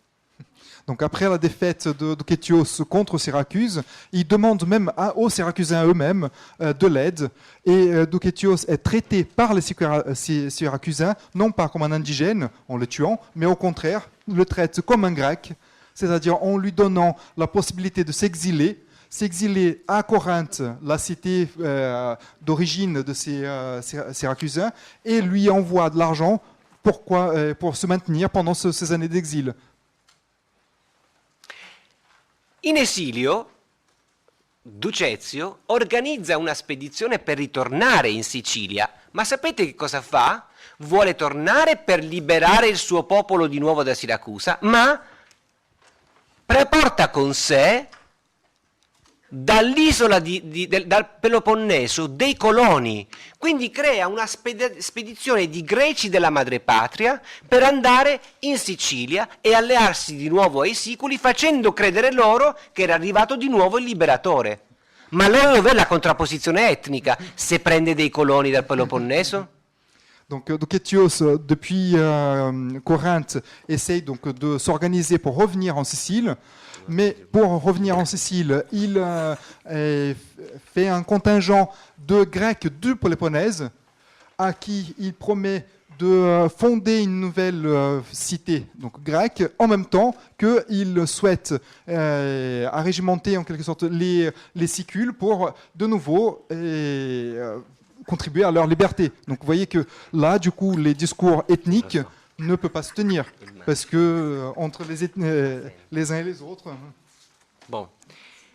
Donc après la défaite de Ducetios contre Syracuse, il demande même aux Syracusains eux-mêmes de l'aide. Et Ducetios est traité par les Syracusains, non pas comme un indigène en le tuant, mais au contraire, le traite comme un grec, c'est-à-dire en lui donnant la possibilité de s'exiler à Corinthe, la cité d'origine de ces Syracusains, et lui envoie de l'argent pour se maintenir pendant ces années d'exil. In esilio, Ducezio organizza una spedizione per ritornare in Sicilia, ma sapete che cosa fa? Vuole tornare per liberare il suo popolo di nuovo da Siracusa, ma porta con sé dall'isola dal Peloponneso dei coloni, quindi crea una spedizione di greci della madrepatria per andare in Sicilia e allearsi di nuovo ai Siculi, facendo credere loro che era arrivato di nuovo il liberatore. Ma allora dov'è la contrapposizione etnica se prende dei coloni dal Peloponneso? Donc Étios, depuis Corinthe, essaye donc de s'organiser pour revenir en Sicile. Mais pour revenir en Sicile, il fait un contingent de Grecs du Péloponnèse à qui il promet de fonder une nouvelle cité donc grecque, en même temps qu'il souhaite arrégimenter en quelque sorte les Sicules pour de nouveau contribuer à leur liberté. Donc vous voyez que là, du coup, les discours ethniques ne peuvent pas se tenir, parce que entre les uns et les autres... Bon.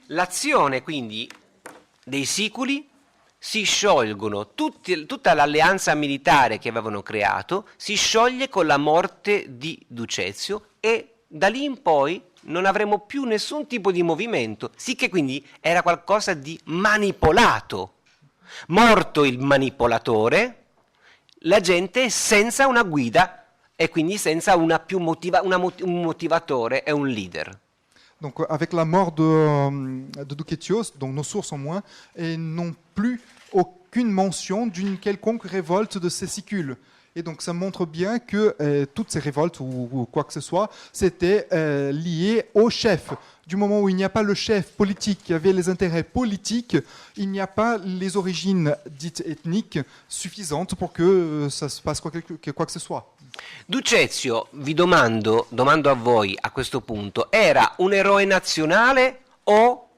L'azione quindi dei Siculi si sciolgono, tutta l'alleanza militare che avevano creato si scioglie con la morte di Ducezio e da lì in poi non avremo più nessun tipo di movimento, sicché quindi era qualcosa di manipolato. Morto il manipolatore, la gente è senza una guida e quindi senza un motivatore e un leader. Donc avec la mort de Ducetios, donc nos sources en moins, et n'ont plus aucune mention d'une quelconque révolte de ces Sicules. Et donc ça montre bien que toutes ces révoltes ou quoi que ce soit, c'était lié au chef. Du moment où il n'y a pas le chef politique qui avait les intérêts politiques, il n'y a pas les origines dites ethniques suffisantes pour que ça se passe quoi que ce soit. Ducezio, vi domando a voi a questo punto, era un eroe nazionale o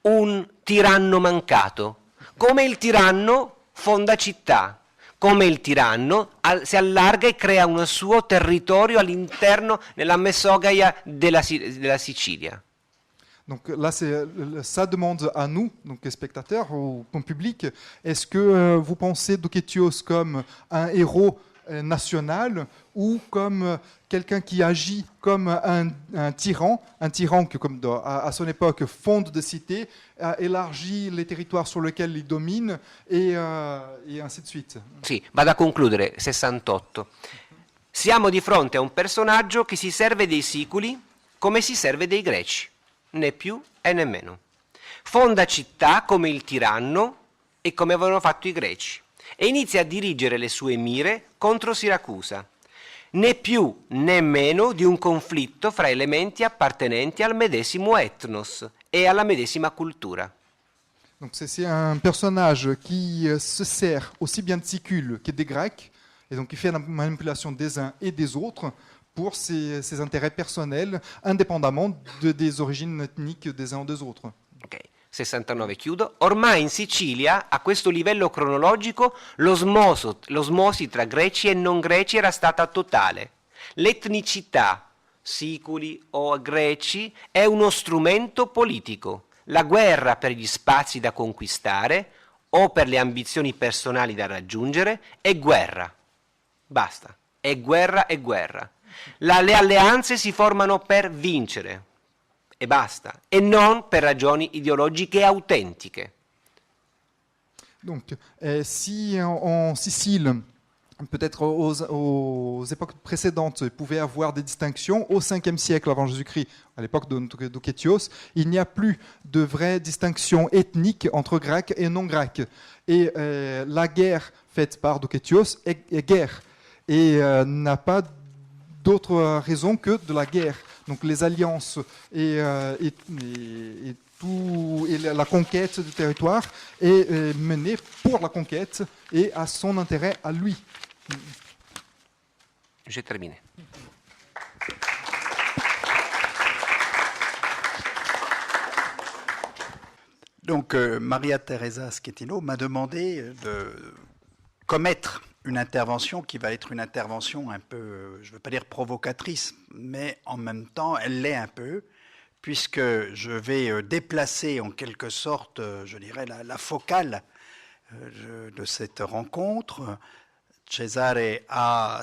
un tiranno mancato? Come il tiranno fonda città, come il tiranno si allarga e crea un suo territorio all'interno, nella Mesogaia della Sicilia. Donc là, ça demande à nous, donc les spectateurs, au public, est-ce que vous pensez Ducetios comme un héros national ou comme quelqu'un qui agit comme un tyran qui, comme à son époque, fonde des cités, élargit les territoires sur lesquels il domine et ainsi de suite. Sì, vado a concludere, 68. Siamo di fronte a un personaggio che si serve dei Siculi come si serve dei Greci, né più e né meno. Fonda città come il tiranno e come avevano fatto i Greci e inizia a dirigere le sue mire contro Siracusa, né più né meno di un conflitto fra elementi appartenenti al medesimo ethnos e alla medesima cultura. Donc c'est un personnage qui se sert aussi bien de Sicules que des Grecs, et donc qui fait la manipulation des uns et des autres pour ses intérêts personnels, indépendamment des origines ethniques des uns ou des autres. Ok, 69 chiudo. Ormai in Sicilia, a questo livello cronologico, l'osmosi tra greci e non greci era stata totale. L'etnicità, siculi o greci, è uno strumento politico. La guerra per gli spazi da conquistare o per le ambizioni personali da raggiungere è guerra. Basta, è guerra e guerra. Le alleanze si formano per vincere e basta, e non per ragioni ideologiche autentiche. Donc, si en Sicile, peut-être aux époques précédentes, il pouvait avoir des distinctions, au 5e siècle avant Jésus-Christ, à l'époque de Ducetios, il n'y a plus de vraie distinction ethnique entre Grecs et non-Grecs. Et la guerre faite par Ducetios est guerre, et n'a pas d'autre raison que de la guerre. Donc les alliances et la conquête du territoire est menée pour la conquête et à son intérêt à lui. J'ai terminé. Donc Maria Teresa Schettino m'a demandé de commettre une intervention qui va être une intervention un peu, je ne veux pas dire provocatrice, mais en même temps, elle l'est un peu, puisque je vais déplacer en quelque sorte, je dirais, la focale de cette rencontre. Cesare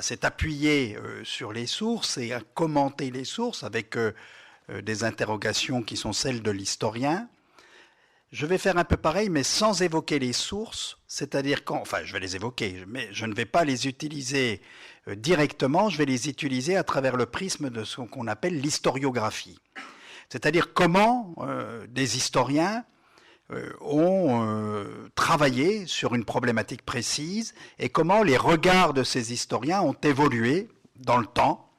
s'est appuyé sur les sources et a commenté les sources avec des interrogations qui sont celles de l'historien. je vais faire un peu pareil, mais sans évoquer les sources, c'est-à-dire enfin, je vais les évoquer, mais je ne vais pas les utiliser directement, je vais les utiliser à travers le prisme de ce qu'on appelle l'historiographie. C'est-à-dire comment des historiens ont travaillé sur une problématique précise et comment les regards de ces historiens ont évolué dans le temps.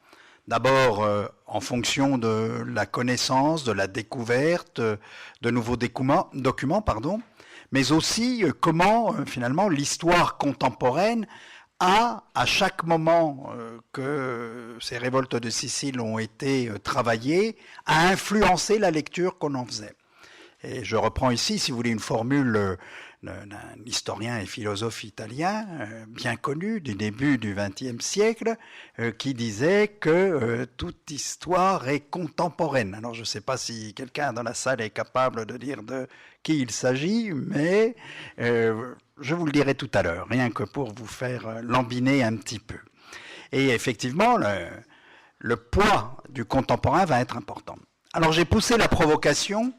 D'abord en fonction de la connaissance, de la découverte, de nouveaux documents, mais aussi comment finalement l'histoire contemporaine a, à chaque moment que ces révoltes de Sicile ont été travaillées, a influencé la lecture qu'on en faisait. Et je reprends ici, si vous voulez, une formule d'un historien et philosophe italien bien connu du début du XXe siècle qui disait que toute histoire est contemporaine. Alors je ne sais pas si quelqu'un dans la salle est capable de dire de qui il s'agit, mais je vous le dirai tout à l'heure, rien que pour vous faire lambiner un petit peu. Et effectivement, le poids du contemporain va être important. Alors j'ai poussé la provocation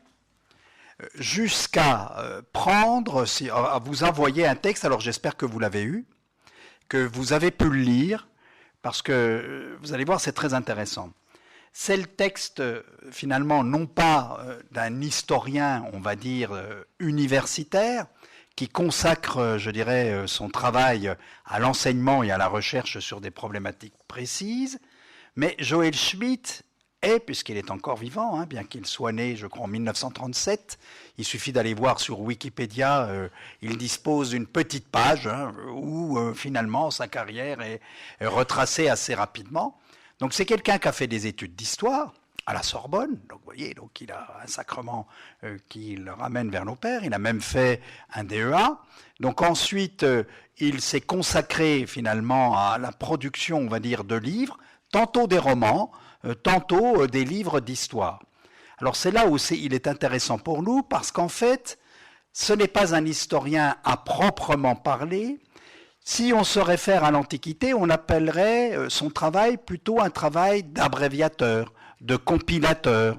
jusqu'à à vous envoyer un texte, alors j'espère que vous l'avez eu, que vous avez pu le lire, parce que vous allez voir, c'est très intéressant. C'est le texte, finalement, non pas d'un historien, on va dire, universitaire, qui consacre, je dirais, son travail à l'enseignement et à la recherche sur des problématiques précises, mais Joël Schmitt est, puisqu'il est encore vivant, bien qu'il soit né, je crois, en 1937, il suffit d'aller voir sur Wikipédia, il dispose d'une petite page où finalement sa carrière est retracée assez rapidement. Donc c'est quelqu'un qui a fait des études d'histoire à la Sorbonne, donc vous voyez, donc il a un sacrement qui le ramène vers nos pères, il a même fait un DEA. Donc ensuite, il s'est consacré finalement à la production, on va dire, de livres, tantôt des romans, tantôt des livres d'histoire. Alors c'est là où il est intéressant pour nous, parce qu'en fait, ce n'est pas un historien à proprement parler. Si on se réfère à l'Antiquité, on appellerait son travail plutôt un travail d'abréviateur, de compilateur,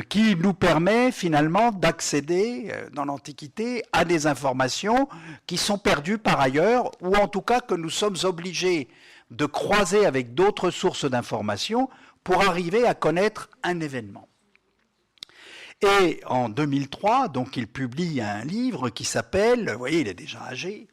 qui nous permet finalement d'accéder dans l'Antiquité à des informations qui sont perdues par ailleurs, ou en tout cas que nous sommes obligés de croiser avec d'autres sources d'informations pour arriver à connaître un événement. Et en 2003, donc, il publie un livre qui s'appelle, vous voyez, il est déjà âgé,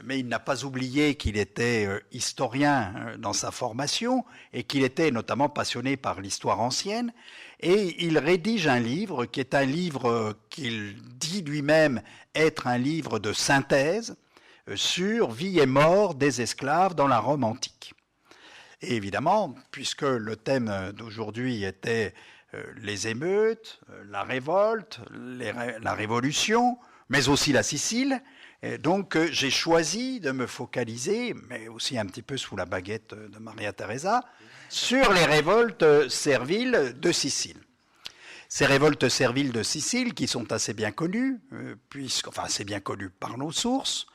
mais il n'a pas oublié qu'il était historien dans sa formation et qu'il était notamment passionné par l'histoire ancienne. Et il rédige un livre qui est un livre qu'il dit lui-même être un livre de synthèse sur vie et mort des esclaves dans la Rome antique. Et évidemment, puisque le thème d'aujourd'hui était les émeutes, la révolte, la révolution, mais aussi la Sicile, donc j'ai choisi de me focaliser, mais aussi un petit peu sous la baguette de Maria Teresa, sur les révoltes serviles de Sicile. Ces révoltes serviles de Sicile, qui sont assez bien connues, assez bien connues par nos sources.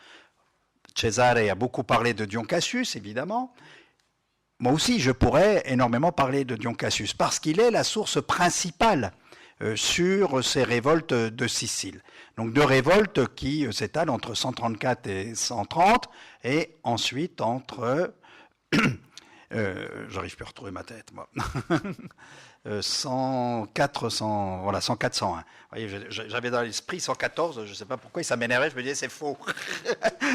Cesare a beaucoup parlé de Dion Cassius, évidemment. Moi aussi, je pourrais énormément parler de Dion Cassius, parce qu'il est la source principale sur ces révoltes de Sicile. Donc deux révoltes qui s'étalent entre 134 et 130, et ensuite entre... j'arrive plus à retrouver ma tête, moi. 104, 101. J'avais dans l'esprit 114, je ne sais pas pourquoi, ça m'énervait, je me disais c'est faux.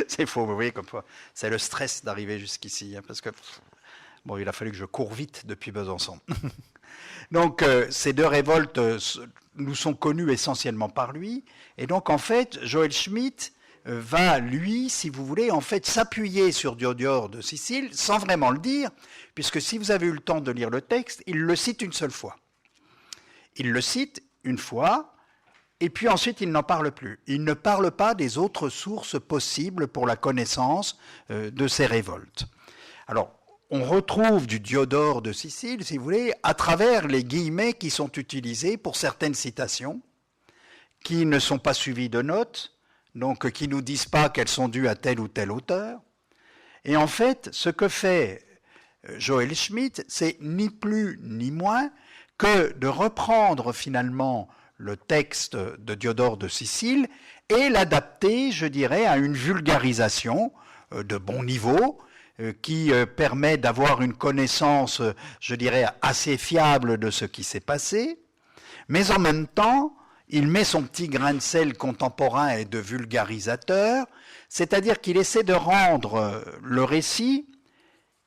C'est faux, vous voyez, comme quoi. C'est le stress d'arriver jusqu'ici, parce que... Bon, il a fallu que je cours vite depuis Besançon. Donc, ces deux révoltes nous sont connues essentiellement par lui. Et donc, en fait, Joël Schmitt va, lui, si vous voulez, en fait, s'appuyer sur Diodore de Sicile, sans vraiment le dire, puisque si vous avez eu le temps de lire le texte, il le cite une seule fois. Il le cite une fois, et puis ensuite, il n'en parle plus. Il ne parle pas des autres sources possibles pour la connaissance de ces révoltes. Alors, on retrouve du Diodore de Sicile, si vous voulez, à travers les guillemets qui sont utilisés pour certaines citations, qui ne sont pas suivies de notes, donc qui ne nous disent pas qu'elles sont dues à tel ou tel auteur. Et en fait, ce que fait Joël Schmitt, c'est ni plus ni moins que de reprendre finalement le texte de Diodore de Sicile et l'adapter, je dirais, à une vulgarisation de bon niveau qui permet d'avoir une connaissance, je dirais, assez fiable de ce qui s'est passé, mais en même temps, il met son petit grain de sel contemporain et de vulgarisateur, c'est-à-dire qu'il essaie de rendre le récit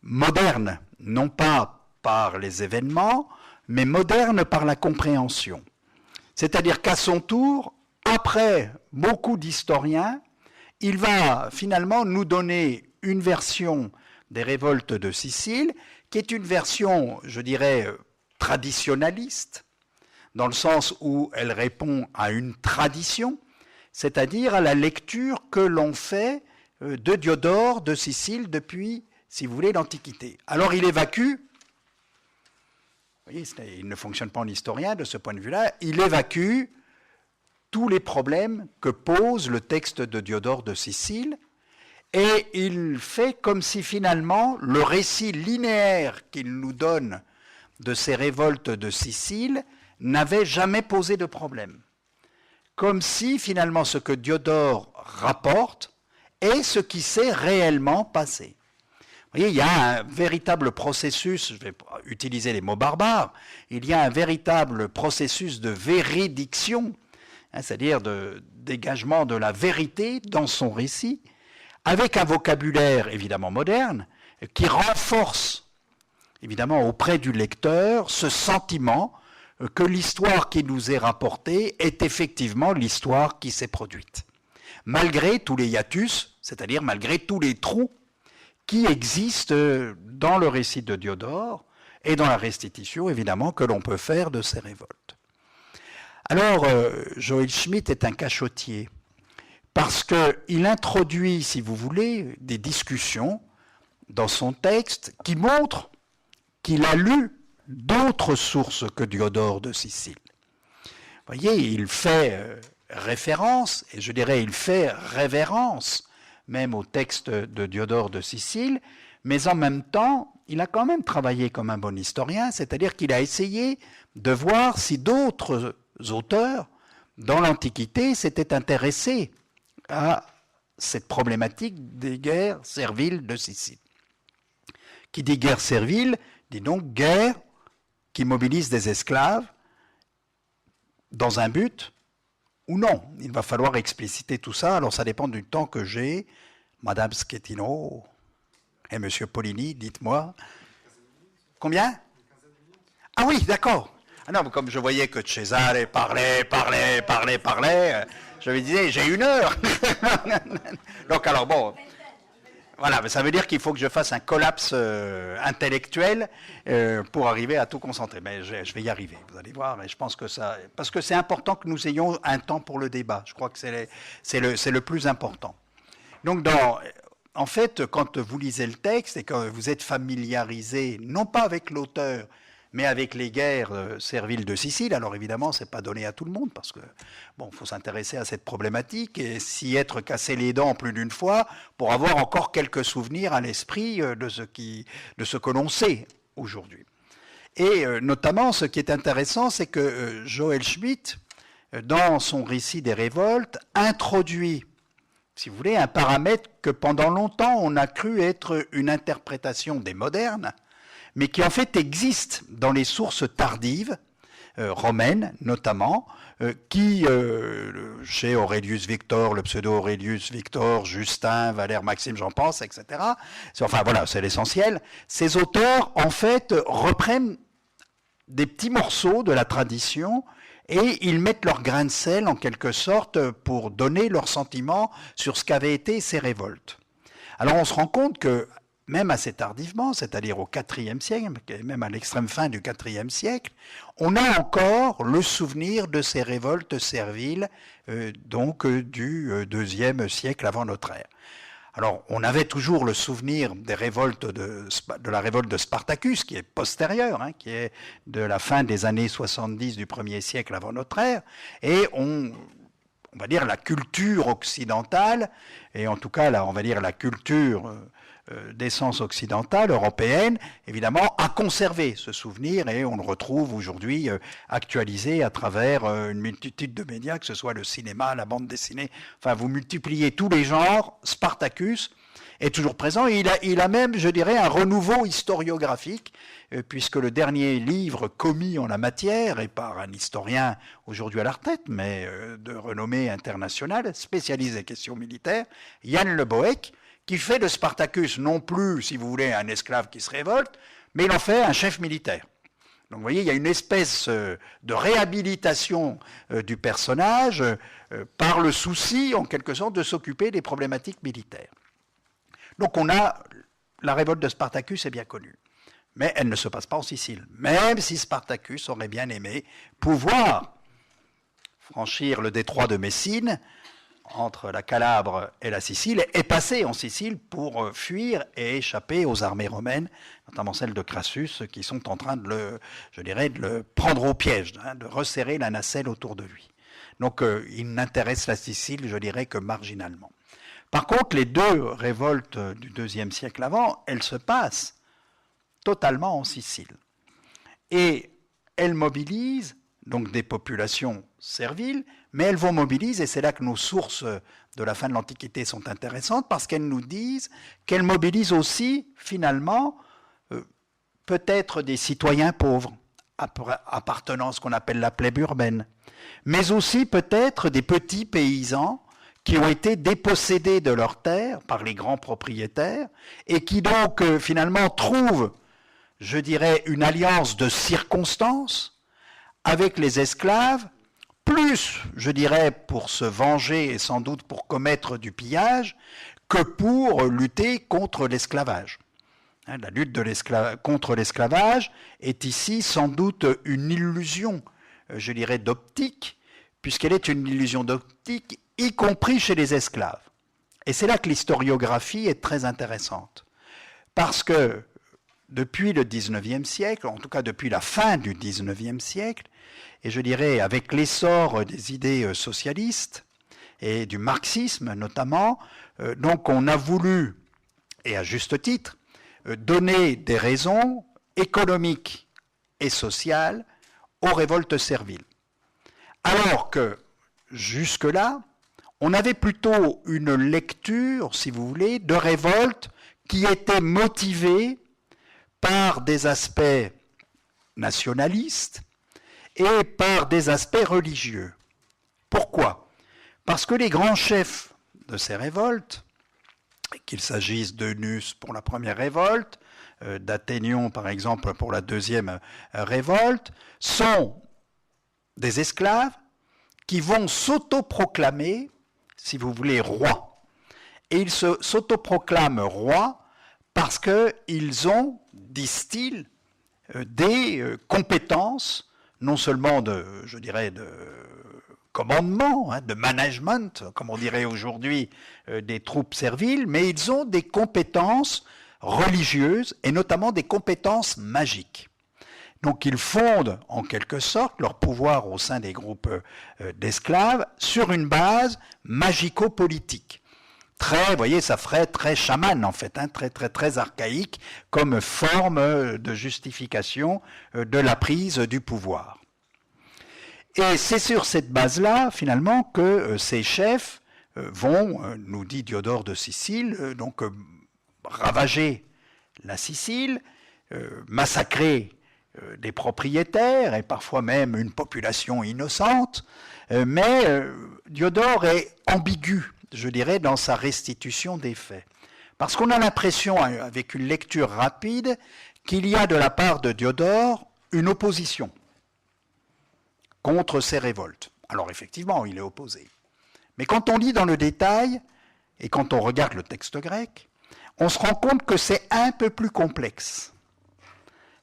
moderne, non pas par les événements, mais moderne par la compréhension. C'est-à-dire qu'à son tour, après beaucoup d'historiens, il va finalement nous donner une version des révoltes de Sicile, qui est une version, je dirais, traditionnaliste, dans le sens où elle répond à une tradition, c'est-à-dire à la lecture que l'on fait de Diodore de Sicile depuis, si vous voulez, l'Antiquité. Alors il évacue, vous voyez, il ne fonctionne pas en historien de ce point de vue-là, il évacue tous les problèmes que pose le texte de Diodore de Sicile, et il fait comme si finalement le récit linéaire qu'il nous donne de ces révoltes de Sicile n'avait jamais posé de problème. Comme si finalement ce que Diodore rapporte est ce qui s'est réellement passé. Vous voyez, il y a un véritable processus, je vais utiliser les mots barbares, il y a un véritable processus de véridiction, c'est-à-dire de dégagement de la vérité dans son récit, avec un vocabulaire évidemment moderne, qui renforce évidemment auprès du lecteur ce sentiment que l'histoire qui nous est rapportée est effectivement l'histoire qui s'est produite. Malgré tous les hiatus, c'est-à-dire malgré tous les trous qui existent dans le récit de Diodore et dans la restitution évidemment que l'on peut faire de ces révoltes. Alors, Joël Schmitt est un cachotier, parce qu'il introduit, si vous voulez, des discussions dans son texte qui montrent qu'il a lu d'autres sources que Diodore de Sicile. Vous voyez, il fait référence, et je dirais il fait révérence même au texte de Diodore de Sicile, mais en même temps, il a quand même travaillé comme un bon historien, c'est-à-dire qu'il a essayé de voir si d'autres auteurs dans l'Antiquité s'étaient intéressés à cette problématique des guerres serviles de Sicile. Qui dit guerre servile, dit donc guerre qui mobilise des esclaves dans un but ou non. Il va falloir expliciter tout ça, alors ça dépend du temps que j'ai. Madame Schettino et Monsieur Pollini, dites-moi. Combien? Ah oui, d'accord. Ah non, comme je voyais que Cesare parlait, je me disais, j'ai 1 heure. Donc alors bon, voilà, mais ça veut dire qu'il faut que je fasse un collapse intellectuel pour arriver à tout concentrer. Mais je vais y arriver, vous allez voir. Et je pense que ça, parce que c'est important que nous ayons un temps pour le débat. Je crois que c'est le plus important. Donc en fait, quand vous lisez le texte et que vous êtes familiarisé, non pas avec l'auteur, mais avec les guerres serviles de Sicile, alors évidemment, ce n'est pas donné à tout le monde, parce que bon, faut s'intéresser à cette problématique et s'y être cassé les dents plus d'une fois pour avoir encore quelques souvenirs à l'esprit de ce que l'on sait aujourd'hui. Et notamment, ce qui est intéressant, c'est que Joël Schmitt, dans son récit des révoltes, introduit, si vous voulez, un paramètre que pendant longtemps on a cru être une interprétation des modernes, mais qui en fait existe dans les sources tardives, romaines notamment, qui, chez Aurelius Victor, le pseudo-Aurelius Victor, Justin, Valère Maxime, j'en pense, etc., enfin voilà, c'est l'essentiel, ces auteurs en fait reprennent des petits morceaux de la tradition et ils mettent leur grain de sel en quelque sorte pour donner leur sentiment sur ce qu'avaient été ces révoltes. Alors on se rend compte que même assez tardivement, c'est-à-dire au IVe siècle, même à l'extrême fin du IVe siècle, on a encore le souvenir de ces révoltes serviles donc du IIe siècle avant notre ère. Alors, on avait toujours le souvenir des révoltes de la révolte de Spartacus, qui est postérieure, hein, qui est de la fin des années 70 du 1er siècle avant notre ère, et on va dire la culture occidentale, et en tout cas, on va dire la culture d'essence occidentale, européenne, évidemment, a conservé ce souvenir et on le retrouve aujourd'hui actualisé à travers une multitude de médias, que ce soit le cinéma, la bande dessinée, enfin vous multipliez tous les genres, Spartacus est toujours présent et il a même, je dirais, un renouveau historiographique, puisque le dernier livre commis en la matière est par un historien aujourd'hui à la retraite, mais de renommée internationale, spécialisé des questions militaires, Jan Le Boeck, qui fait de Spartacus non plus, si vous voulez, un esclave qui se révolte, mais il en fait un chef militaire. Donc vous voyez, il y a une espèce de réhabilitation du personnage par le souci, en quelque sorte, de s'occuper des problématiques militaires. Donc on a la révolte de Spartacus est bien connue, mais elle ne se passe pas en Sicile. Même si Spartacus aurait bien aimé pouvoir franchir le détroit de Messine entre la Calabre et la Sicile et passer en Sicile pour fuir et échapper aux armées romaines, notamment celles de Crassus, qui sont en train de le prendre au piège, de resserrer la nacelle autour de lui. Donc il n'intéresse la Sicile, je dirais, que marginalement. Par contre, les deux révoltes du IIe siècle avant, elles se passent totalement en Sicile. Et elles mobilisent donc des populations serviles, mais elles vont mobiliser, et c'est là que nos sources de la fin de l'Antiquité sont intéressantes, parce qu'elles nous disent qu'elles mobilisent aussi, finalement, peut-être des citoyens pauvres, appartenant à ce qu'on appelle la plèbe urbaine, mais aussi peut-être des petits paysans qui ont été dépossédés de leurs terres par les grands propriétaires et qui donc finalement trouvent, je dirais, une alliance de circonstances avec les esclaves, plus, je dirais, pour se venger et sans doute pour commettre du pillage, que pour lutter contre l'esclavage. La lutte contre l'esclavage est ici sans doute une illusion, je dirais, d'optique, puisqu'elle est une illusion d'optique, y compris chez les esclaves. Et c'est là que l'historiographie est très intéressante. Parce que depuis le XIXe siècle, en tout cas depuis la fin du XIXe siècle, et je dirais avec l'essor des idées socialistes et du marxisme notamment, donc on a voulu, et à juste titre, donner des raisons économiques et sociales aux révoltes serviles. Alors que jusque-là, on avait plutôt une lecture, si vous voulez, de révoltes qui étaient motivées par des aspects nationalistes et par des aspects religieux. Pourquoi ? Parce que les grands chefs de ces révoltes, qu'il s'agisse d'Eunus pour la première révolte, d'Athénion par exemple pour la deuxième révolte, sont des esclaves qui vont s'autoproclamer, si vous voulez, rois. Et ils s'autoproclament rois parce qu'ils ont, disent-ils, des compétences, non seulement de commandement, de management, comme on dirait aujourd'hui des troupes serviles, mais ils ont des compétences religieuses et notamment des compétences magiques. Donc ils fondent en quelque sorte leur pouvoir au sein des groupes d'esclaves sur une base magico-politique. Vous voyez, ça ferait très chaman en fait, très archaïque comme forme de justification de la prise du pouvoir. Et c'est sur cette base-là, finalement, que ces chefs vont, nous dit Diodore de Sicile, donc ravager la Sicile, massacrer des propriétaires et parfois même une population innocente, mais Diodore est ambigu, je dirais, dans sa restitution des faits. Parce qu'on a l'impression, avec une lecture rapide, qu'il y a de la part de Diodore une opposition contre ces révoltes. Alors effectivement, il est opposé. Mais quand on lit dans le détail, et quand on regarde le texte grec, on se rend compte que c'est un peu plus complexe.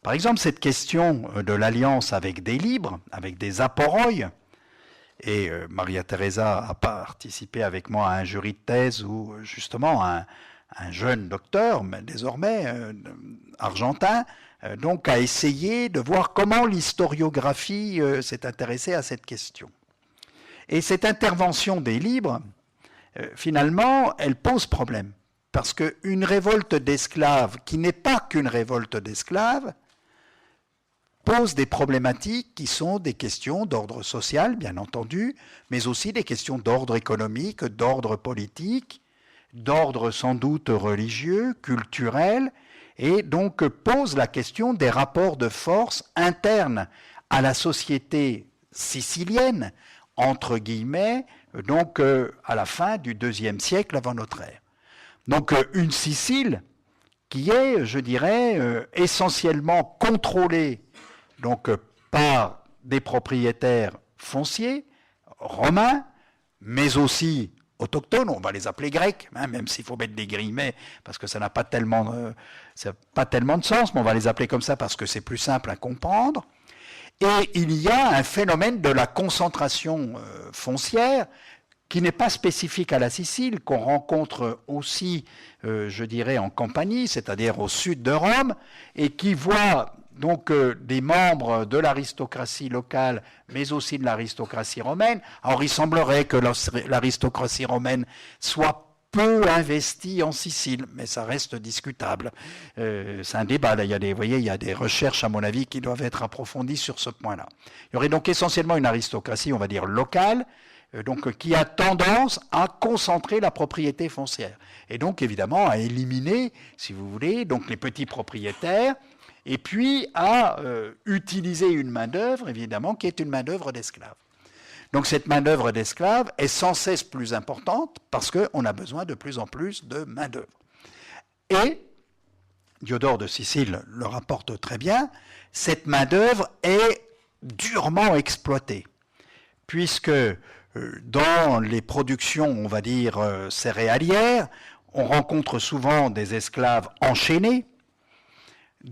Par exemple, cette question de l'alliance avec des libres, avec des aporoi, et Maria Teresa a participé avec moi à un jury de thèse où justement un jeune docteur, mais désormais argentin, donc a essayé de voir comment l'historiographie s'est intéressée à cette question. Et cette intervention des libres, finalement, elle pose problème. parce qu'une révolte d'esclaves, qui n'est pas qu'une révolte d'esclaves, pose des problématiques qui sont des questions d'ordre social, bien entendu, mais aussi des questions d'ordre économique, d'ordre politique, d'ordre sans doute religieux, culturel, et donc pose la question des rapports de force internes à la société sicilienne, entre guillemets, donc à la fin du IIe siècle avant notre ère. Donc une Sicile qui est, je dirais, essentiellement contrôlée donc par des propriétaires fonciers romains, mais aussi autochtones, on va les appeler grecs, hein, même s'il faut mettre des guillemets, parce que ça n'a pas tellement de sens, mais on va les appeler comme ça parce que c'est plus simple à comprendre. Et il y a un phénomène de la concentration foncière qui n'est pas spécifique à la Sicile, qu'on rencontre aussi, je dirais, en Campanie, c'est-à-dire au sud de Rome, et qui voit donc des membres de l'aristocratie locale, mais aussi de l'aristocratie romaine. Alors il semblerait que l'aristocratie romaine soit peu investie en Sicile, mais ça reste discutable. C'est un débat, là. Vous voyez, il y a des recherches, à mon avis, qui doivent être approfondies sur ce point-là. Il y aurait donc essentiellement une aristocratie, on va dire, locale, donc qui a tendance à concentrer la propriété foncière. Et donc, évidemment, à éliminer, si vous voulez, donc les petits propriétaires, et puis à utiliser une main-d'œuvre, évidemment, qui est une main-d'œuvre d'esclaves. Donc cette main-d'œuvre d'esclaves est sans cesse plus importante parce qu'on a besoin de plus en plus de main-d'œuvre. Et, Diodore de Sicile le rapporte très bien, cette main-d'œuvre est durement exploitée, puisque dans les productions, on va dire, céréalières, on rencontre souvent des esclaves enchaînés.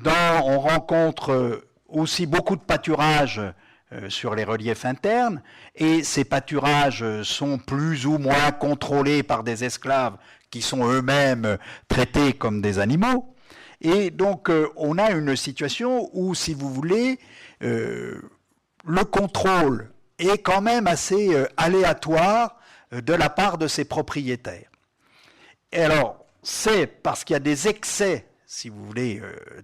On rencontre aussi beaucoup de pâturages sur les reliefs internes, et ces pâturages sont plus ou moins contrôlés par des esclaves qui sont eux-mêmes traités comme des animaux. Et donc on a une situation où, si vous voulez, le contrôle est quand même assez aléatoire de la part de ses propriétaires. Et alors, c'est parce qu'il y a des excès, si vous voulez,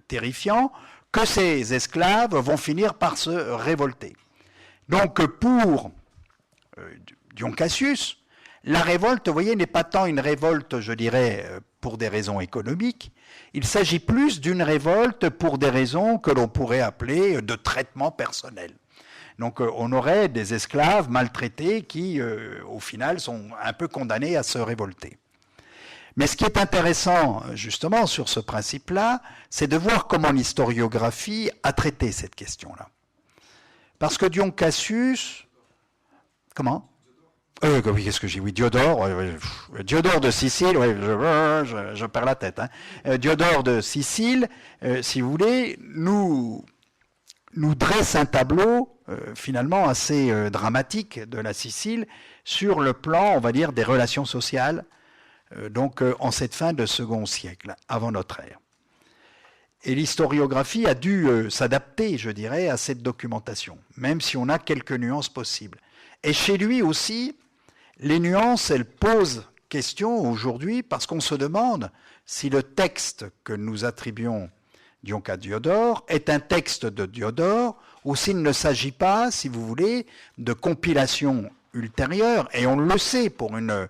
terrifiants, que ces esclaves vont finir par se révolter. Donc pour Dion Cassius, la révolte, vous voyez, n'est pas tant une révolte, je dirais, pour des raisons économiques, il s'agit plus d'une révolte pour des raisons que l'on pourrait appeler de traitement personnel. Donc on aurait des esclaves maltraités qui, au final, sont un peu condamnés à se révolter. Mais ce qui est intéressant, justement, sur ce principe-là, c'est de voir comment l'historiographie a traité cette question-là. Parce que Dion Cassius... Comment ? Qu'est-ce que j'ai ? Oui, Diodore. Diodore de Sicile, je perds la tête. Hein. Diodore de Sicile, si vous voulez, nous dresse un tableau, finalement, assez dramatique de la Sicile, sur le plan, on va dire, des relations sociales, donc en cette fin de second siècle, avant notre ère. Et l'historiographie a dû s'adapter, je dirais, à cette documentation, même si on a quelques nuances possibles. Et chez lui aussi, les nuances, elles posent question aujourd'hui, parce qu'on se demande si le texte que nous attribuons Dion à Diodore est un texte de Diodore, ou s'il ne s'agit pas, si vous voulez, de compilation ultérieure, et on le sait pour une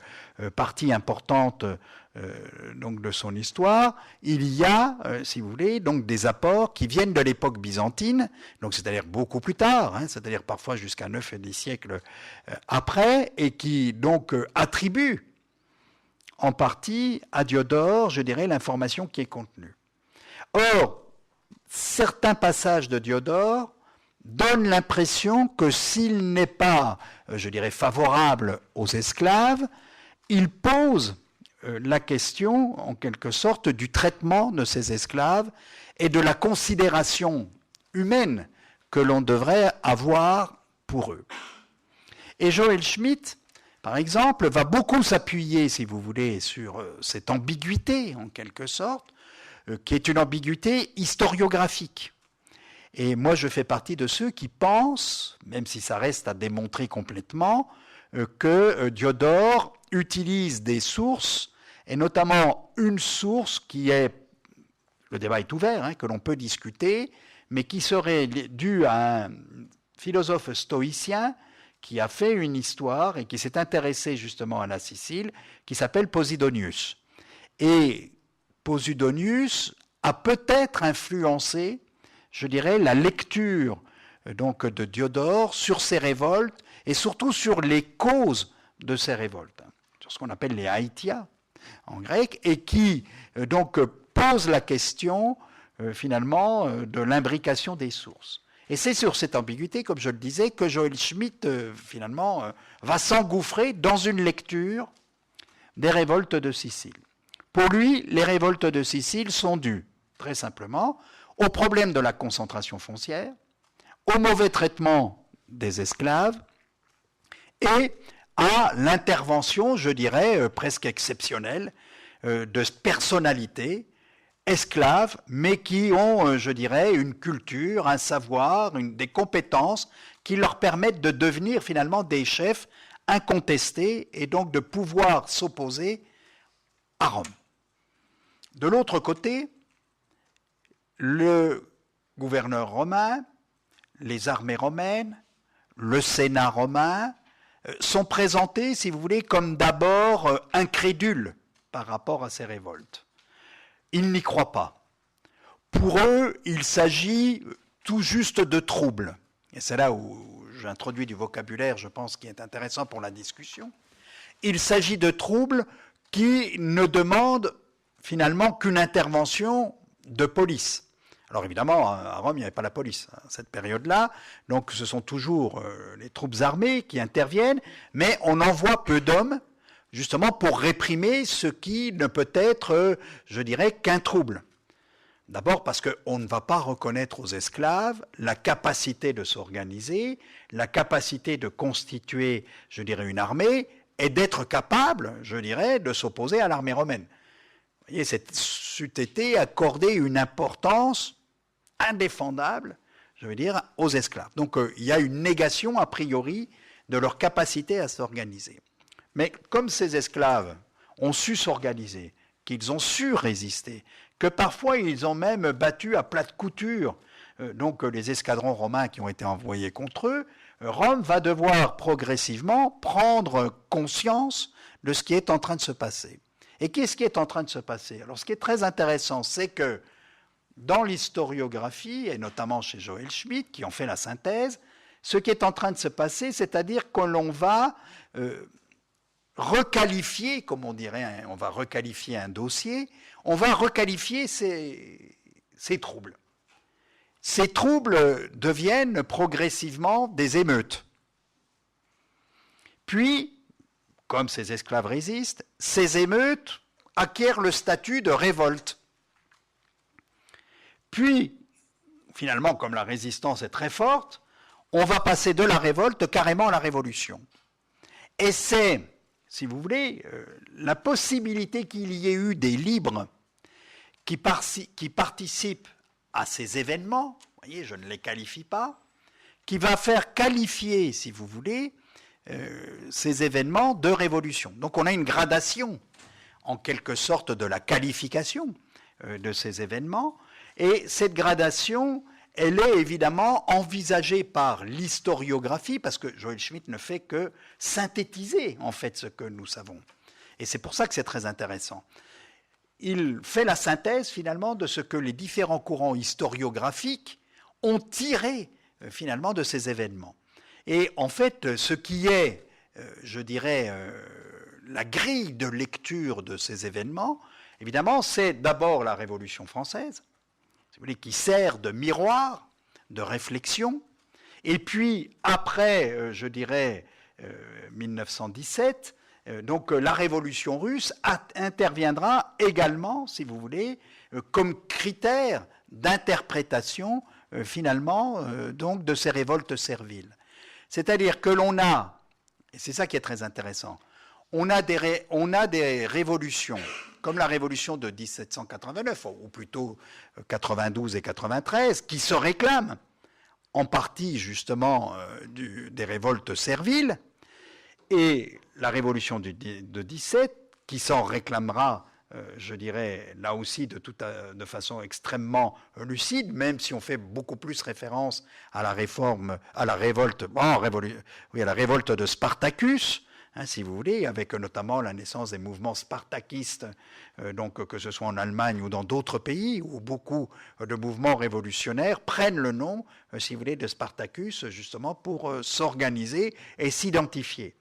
partie importante donc de son histoire, il y a, si vous voulez, donc des apports qui viennent de l'époque byzantine, donc c'est-à-dire beaucoup plus tard, hein, c'est-à-dire parfois jusqu'à 9 et 10 siècles après, et qui donc attribuent en partie à Diodore, je dirais, l'information qui est contenue. Or, certains passages de Diodore donnent l'impression que s'il n'est pas, je dirais, favorable aux esclaves, il pose la question, en quelque sorte, du traitement de ces esclaves et de la considération humaine que l'on devrait avoir pour eux. Et Joel Schmitt, par exemple, va beaucoup s'appuyer, si vous voulez, sur cette ambiguïté, en quelque sorte, qui est une ambiguïté historiographique. Et moi, je fais partie de ceux qui pensent, même si ça reste à démontrer complètement, que Diodore utilise des sources et notamment une source qui est, le débat est ouvert, hein, que l'on peut discuter, mais qui serait due à un philosophe stoïcien qui a fait une histoire et qui s'est intéressé justement à la Sicile, qui s'appelle Posidonius. Et Posidonius a peut-être influencé, je dirais, la lecture donc de Diodore sur ces révoltes et surtout sur les causes de ces révoltes, sur ce qu'on appelle les haïtia en grec, et qui donc pose la question finalement de l'imbrication des sources. Et c'est sur cette ambiguïté, comme je le disais, que Joël Schmitt finalement va s'engouffrer dans une lecture des révoltes de Sicile. Pour lui, les révoltes de Sicile sont dues, très simplement, au problème de la concentration foncière, au mauvais traitement des esclaves et à l'intervention, je dirais, presque exceptionnelle de personnalités esclaves, mais qui ont, je dirais, une culture, un savoir, des compétences qui leur permettent de devenir finalement des chefs incontestés et donc de pouvoir s'opposer à Rome. De l'autre côté, le gouverneur romain, les armées romaines, le Sénat romain sont présentés, si vous voulez, comme d'abord incrédules par rapport à ces révoltes. Ils n'y croient pas. Pour eux, il s'agit tout juste de troubles. Et c'est là où j'introduis du vocabulaire, je pense, qui est intéressant pour la discussion. Il s'agit de troubles qui ne demandent finalement qu'une intervention de police. Alors évidemment, à Rome, il n'y avait pas la police à cette période-là, donc ce sont toujours les troupes armées qui interviennent, mais on envoie peu d'hommes, justement pour réprimer ce qui ne peut être, je dirais, qu'un trouble. D'abord parce qu'on ne va pas reconnaître aux esclaves la capacité de s'organiser, la capacité de constituer, je dirais, une armée, et d'être capable, je dirais, de s'opposer à l'armée romaine. Vous voyez, c'eût été accordé une importance indéfendable, je veux dire, aux esclaves. Donc il y a une négation a priori de leur capacité à s'organiser. Mais comme ces esclaves ont su s'organiser, qu'ils ont su résister, que parfois ils ont même battu à plat de couture donc les escadrons romains qui ont été envoyés contre eux, Rome va devoir progressivement prendre conscience de ce qui est en train de se passer. Et qu'est-ce qui est en train de se passer? Alors ce qui est très intéressant, c'est que dans l'historiographie, et notamment chez Joël Schmitt, qui en fait la synthèse, ce qui est en train de se passer, c'est-à-dire que l'on va requalifier, comme on dirait, on va requalifier un dossier, on va requalifier ces troubles. Ces troubles deviennent progressivement des émeutes. Puis, comme ces esclaves résistent, ces émeutes acquièrent le statut de révolte. Puis, finalement, comme la résistance est très forte, on va passer de la révolte carrément à la révolution. Et c'est, si vous voulez, la possibilité qu'il y ait eu des libres qui participent à ces événements, vous voyez, je ne les qualifie pas, qui va faire qualifier, si vous voulez, ces événements de révolution. Donc on a une gradation, en quelque sorte, de la qualification de ces événements, et cette gradation, elle est évidemment envisagée par l'historiographie, parce que Joël Schmitt ne fait que synthétiser, en fait, ce que nous savons. Et c'est pour ça que c'est très intéressant. Il fait la synthèse, finalement, de ce que les différents courants historiographiques ont tiré, finalement, de ces événements. Et en fait, ce qui est, je dirais, la grille de lecture de ces événements, évidemment, c'est d'abord la Révolution française, si vous voulez, qui sert de miroir, de réflexion, et puis après, je dirais, 1917, donc la Révolution russe interviendra également, si vous voulez, comme critère d'interprétation, finalement, donc de ces révoltes serviles. C'est-à-dire que l'on a, et c'est ça qui est très intéressant, on a des révolutions, comme la révolution de 1789, ou plutôt 92 et 93, qui se réclament en partie justement des révoltes serviles, et la révolution de 17 qui s'en réclamera, je dirais, là aussi de façon extrêmement lucide, même si on fait beaucoup plus référence à la révolte de Spartacus, hein, si vous voulez, avec notamment la naissance des mouvements spartakistes, donc que ce soit en Allemagne ou dans d'autres pays, où beaucoup de mouvements révolutionnaires prennent le nom, si vous voulez, de Spartacus, justement pour s'organiser et s'identifier.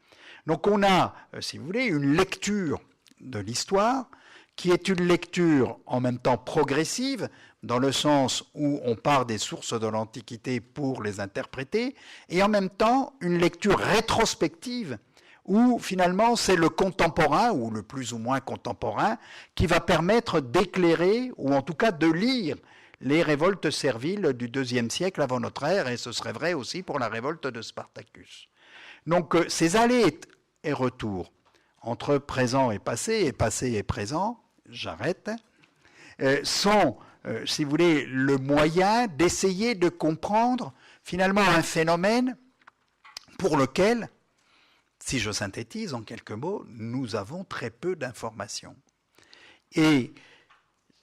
Donc on a, si vous voulez, une lecture de l'histoire qui est une lecture en même temps progressive, dans le sens où on part des sources de l'Antiquité pour les interpréter, et en même temps une lecture rétrospective, où finalement c'est le contemporain, ou le plus ou moins contemporain, qui va permettre d'éclairer, ou en tout cas de lire, les révoltes serviles du IIe siècle avant notre ère, et ce serait vrai aussi pour la révolte de Spartacus. Donc ces allées et retours entre présent et passé et présent, j'arrête, sont, si vous voulez, le moyen d'essayer de comprendre finalement un phénomène pour lequel, si je synthétise en quelques mots, nous avons très peu d'informations. Et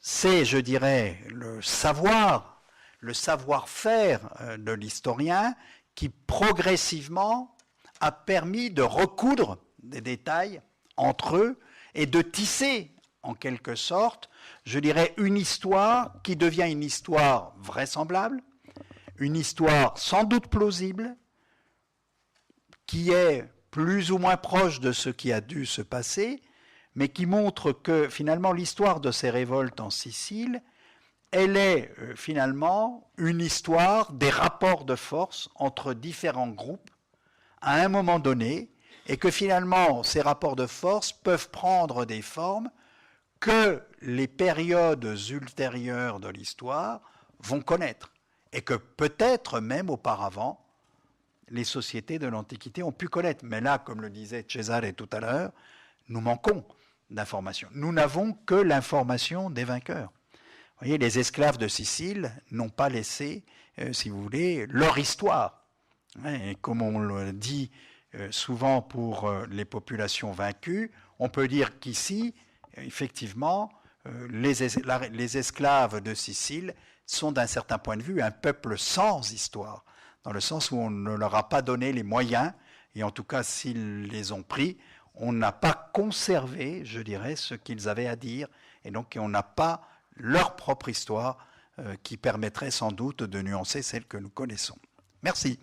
c'est, je dirais, le savoir-faire de l'historien qui progressivement a permis de recoudre des détails entre eux et de tisser, en quelque sorte, je dirais, une histoire qui devient une histoire vraisemblable, une histoire sans doute plausible, qui est plus ou moins proche de ce qui a dû se passer, mais qui montre que finalement l'histoire de ces révoltes en Sicile, elle est finalement une histoire des rapports de force entre différents groupes à un moment donné, et que finalement ces rapports de force peuvent prendre des formes que les périodes ultérieures de l'histoire vont connaître, et que peut-être même auparavant, les sociétés de l'Antiquité ont pu connaître. Mais là, comme le disait Cesare tout à l'heure, nous manquons d'informations. Nous n'avons que l'information des vainqueurs. Vous voyez, les esclaves de Sicile n'ont pas laissé, si vous voulez, leur histoire. Et comme on le dit souvent pour les populations vaincues, on peut dire qu'ici, effectivement, les esclaves de Sicile sont d'un certain point de vue un peuple sans histoire, dans le sens où on ne leur a pas donné les moyens, et en tout cas s'ils les ont pris, on n'a pas conservé, je dirais, ce qu'ils avaient à dire, et donc on n'a pas leur propre histoire qui permettrait sans doute de nuancer celle que nous connaissons. Merci.